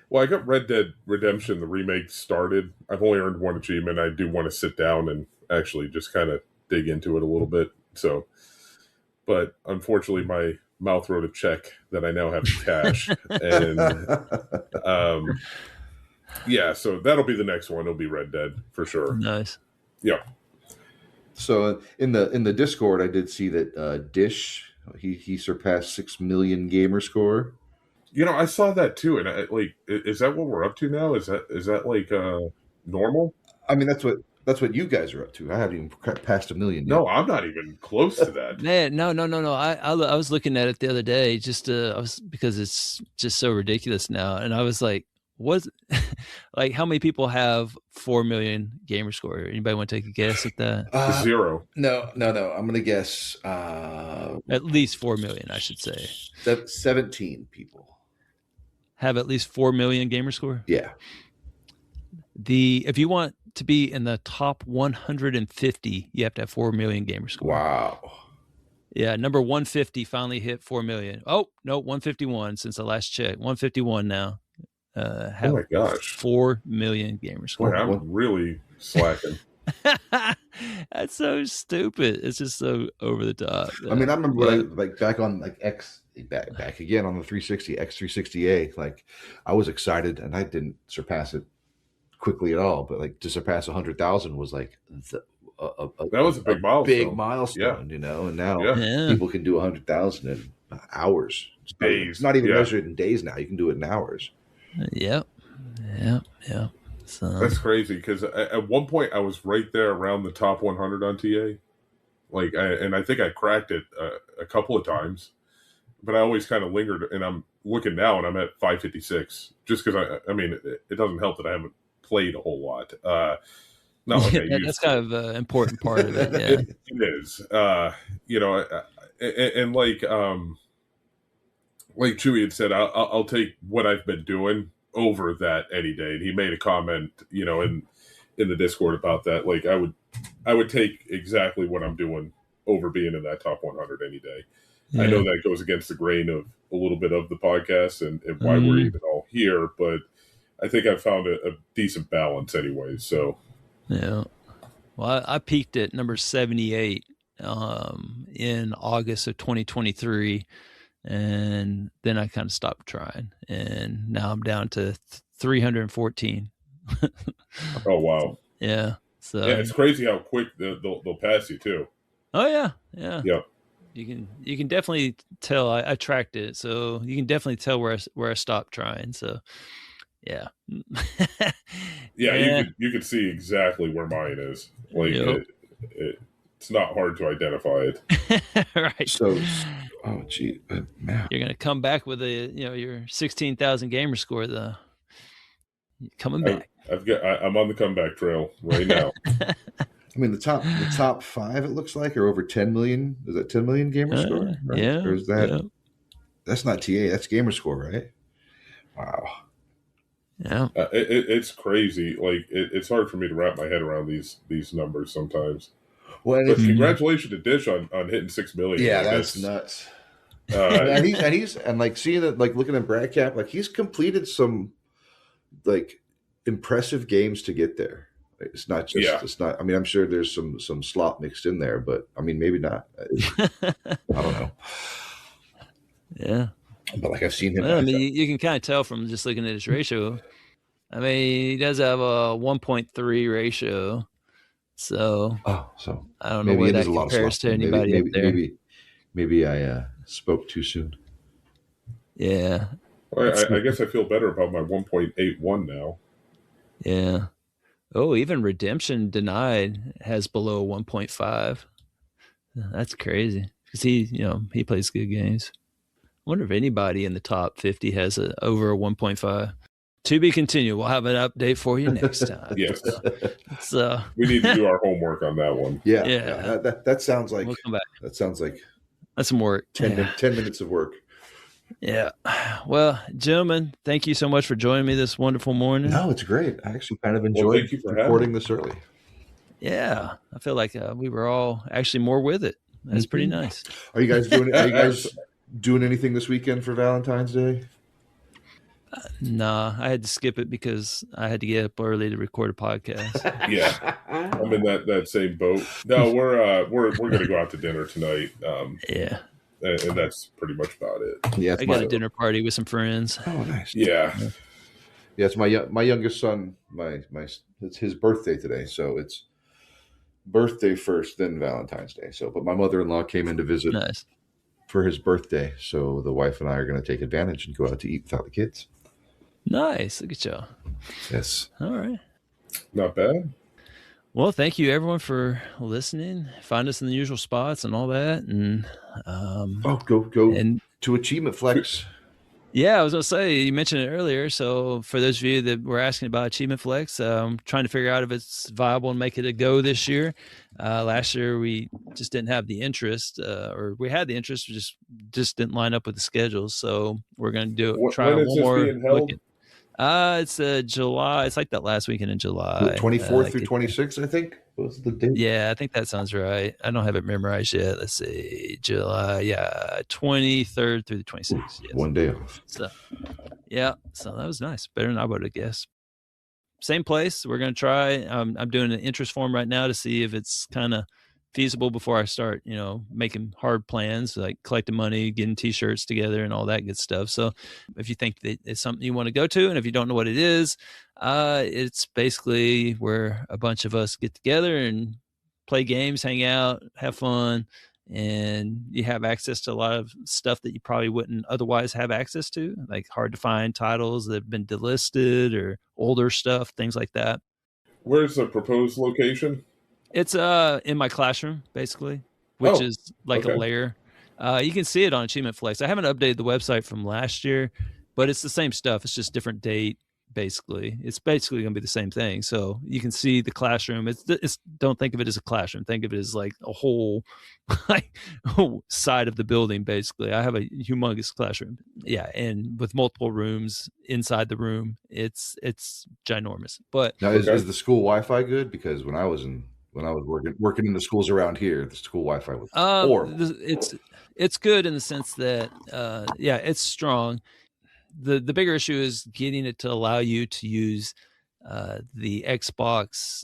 Well, I got Red Dead Redemption, the remake, started. I've only earned one achievement. I do want to sit down and actually just kind of dig into it a little bit. So, but unfortunately, my mouth wrote a check that I now have to cash. And so that'll be the next one. It'll be Red Dead for sure. Nice. Yeah. So in the Discord, I did see that Dish he surpassed 6 million gamer score. I saw that too, and is that what we're up to now? Is that like normal? I mean, that's what you guys are up to. I haven't even passed 1 million yet. No, I'm not even close to that. Man, no. I was looking at it the other day, because it's just so ridiculous now, and I was like, "What? Like, how many people have 4 million gamer score? Anybody want to take a guess at that? 0. No. I'm gonna guess At least 4 million, I should say. 17 people have at least 4 million gamer score. Yeah. If you want to be in the top 150, you have to have 4 million gamer score. Wow. Yeah, number 150 finally hit 4 million. Oh, no, 151 since the last check. 151 now. Oh my gosh. 4 million gamer score. Boy, I'm really slacking. That's so stupid. It's just so over the top. I mean, I remember back on back again on the 360 X360A, like I was excited and I didn't surpass it quickly at all, but like to surpass 100,000 was like that was a big milestone. Big milestone, and now people can do 100,000 in hours. It's not even measured in days now. You can do it in hours. Yep. So that's crazy because at one point I was right there around the top 100 on TA. And I think I cracked it a couple of times, but I always kind of lingered. And I'm looking now, and I'm at 556. Just because I mean, it doesn't help that I haven't played a whole lot. Not like that's kind of an important part of it. Yeah. It is. And like Chewy had said, I'll take what I've been doing over that any day. And he made a comment, in the Discord about that. Like I would take exactly what I'm doing over being in that top 100 any day. Yeah. I know that goes against the grain of a little bit of the podcast and why we're even all here, but I think I've found a decent balance anyway. So yeah. Well, I peaked at number 78 in August of 2023. And then I kind of stopped trying, and now I'm down to 314. Oh wow! Yeah, so it's crazy how quick they'll pass you too. Oh yeah. You can definitely tell. I tracked it, so you can definitely tell where I stopped trying. So yeah, you can see exactly where mine is. Like it's not hard to identify it. Right. So. Oh gee, man! You're gonna come back with your 16,000 gamer score though. Coming back. I'm on the comeback trail right now. I mean, the top 5 it looks like are over 10 million. Is that 10 million gamer score? Right? Yeah. Or is that? Yeah. That's not TA. That's gamer score, right? Wow. Yeah. It's crazy. Like it's hard for me to wrap my head around these numbers sometimes. Well, but congratulations to Dish on hitting 6 million. Yeah, that's nuts. And he's like seeing it, like looking at Brad Cap, like he's completed some like impressive games to get there. It's not just. Yeah. It's not. I mean, I'm sure there's some slop mixed in there, but I mean, maybe not. I don't know. Yeah, but like I've seen him. Well, I mean, you can kind of tell from just looking at his ratio. I mean, he does have a 1.3 ratio. So I don't know where that compares to anybody up there. Maybe I spoke too soon. Yeah. Well, I guess I feel better about my 1.81 now. Yeah. Oh, even Redemption Denied has below 1.5. That's crazy because he plays good games. I wonder if anybody in the top 50 has over a 1.5. To be continued. We'll have an update for you next time. Yes. We need to do our homework on that one. Yeah. That sounds like. We'll come back. That sounds like. That's some work. 10 minutes of work. Yeah. Well, gentlemen, thank you so much for joining me this wonderful morning. No, it's great. I actually kind of enjoyed recording this early. Yeah. I feel like we were all actually more with it. That's pretty nice. Are you guys doing anything this weekend for Valentine's Day? Nah, I had to skip it because I had to get up early to record a podcast. Yeah, I'm in that same boat. No, we're gonna go out to dinner tonight. Yeah, and that's pretty much about it. Yeah, I got a dinner party with some friends. Oh, nice. Yeah, it's my youngest son. It's his birthday today, so it's birthday first, then Valentine's Day. So, but my mother-in-law came in to visit for his birthday. So the wife and I are going to take advantage and go out to eat without the kids. Nice. Look at y'all. Yes. All right. Not bad. Well, thank you everyone for listening. Find us in the usual spots and all that. And go and to Achievement Flex. Yeah, I was going to say, you mentioned it earlier. So for those of you that were asking about Achievement Flex, trying to figure out if it's viable and make it a go this year. Last year, we just didn't have the interest, or we had the interest, we just didn't line up with the schedules. So we're going to do it. Try when one more. Being held? It's July. It's like that last weekend in July. 24th through 26th, I think. What was the date? Yeah, I think that sounds right. I don't have it memorized yet. Let's see. July, 23rd through the 26th. Yes. One day off. So, yeah. So that was nice. Better than I would have guessed. Same place. We're going to try. I'm doing an interest form right now to see if it's kind of feasible before I start, making hard plans, like collecting money, getting t-shirts together and all that good stuff. So if you think that it's something you want to go to, and if you don't know what it is, it's basically where a bunch of us get together and play games, hang out, have fun, and you have access to a lot of stuff that you probably wouldn't otherwise have access to, like hard to find titles that have been delisted or older stuff, things like that. Where's the proposed location? It's in my classroom, basically, which is like a layer. You can see it on Achievement Flex. I haven't updated the website from last year, but it's the same stuff. It's just different date, basically. It's basically going to be the same thing. So you can see the classroom. It's don't think of it as a classroom. Think of it as like a whole side of the building, basically. I have a humongous classroom. Yeah, and with multiple rooms inside the room. It's ginormous. But now, is the school Wi-Fi good? Because when I was working in the schools around here, the school Wi-Fi was horrible. It's good in the sense that it's strong. The bigger issue is getting it to allow you to use the Xbox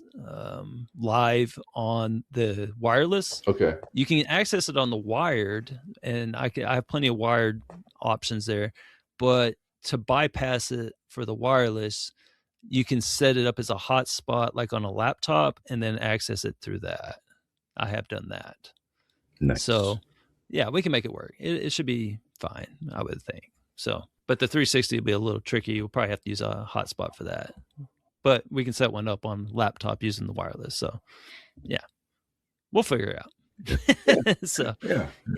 Live on the wireless. Okay, you can access it on the wired, and I have plenty of wired options there, but to bypass it for the wireless, you can set it up as a hotspot, like on a laptop, and then access it through that. I have done that. Nice. So, yeah, we can make it work. It should be fine, I would think. So, but the 360 will be a little tricky. We'll probably have to use a hotspot for that. But we can set one up on laptop using the wireless. So, yeah, we'll figure it out. So,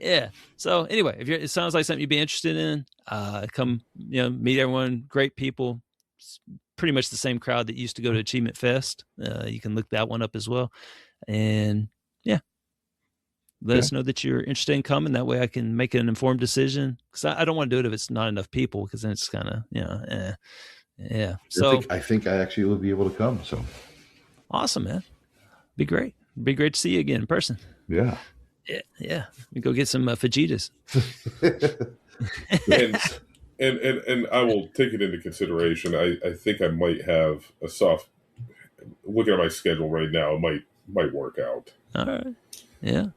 yeah. So, anyway, it sounds like something you'd be interested in, come, meet everyone, great people. Pretty much the same crowd that used to go to Achievement Fest. You can look that one up as well. And let us know that you're interested in coming. That way I can make an informed decision, because I don't want to do it if it's not enough people, because then it's kind of, yeah. So I think I actually will be able to come. So awesome, man. Be great. Be great to see you again in person. Yeah. Yeah. We go get some fajitas. And I will take it into consideration. I think I might have a soft. Looking at my schedule right now, it might work out. All right. Yeah.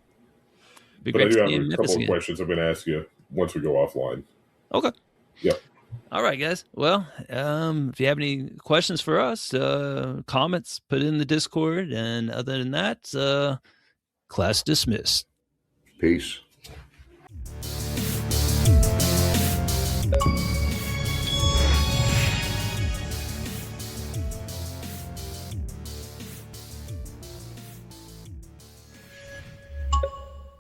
But I do have a couple of questions I'm going to ask you once we go offline. Okay. Yep. All right, guys. Well, if you have any questions for us, comments, put it in the Discord. And other than that, class dismissed. Peace.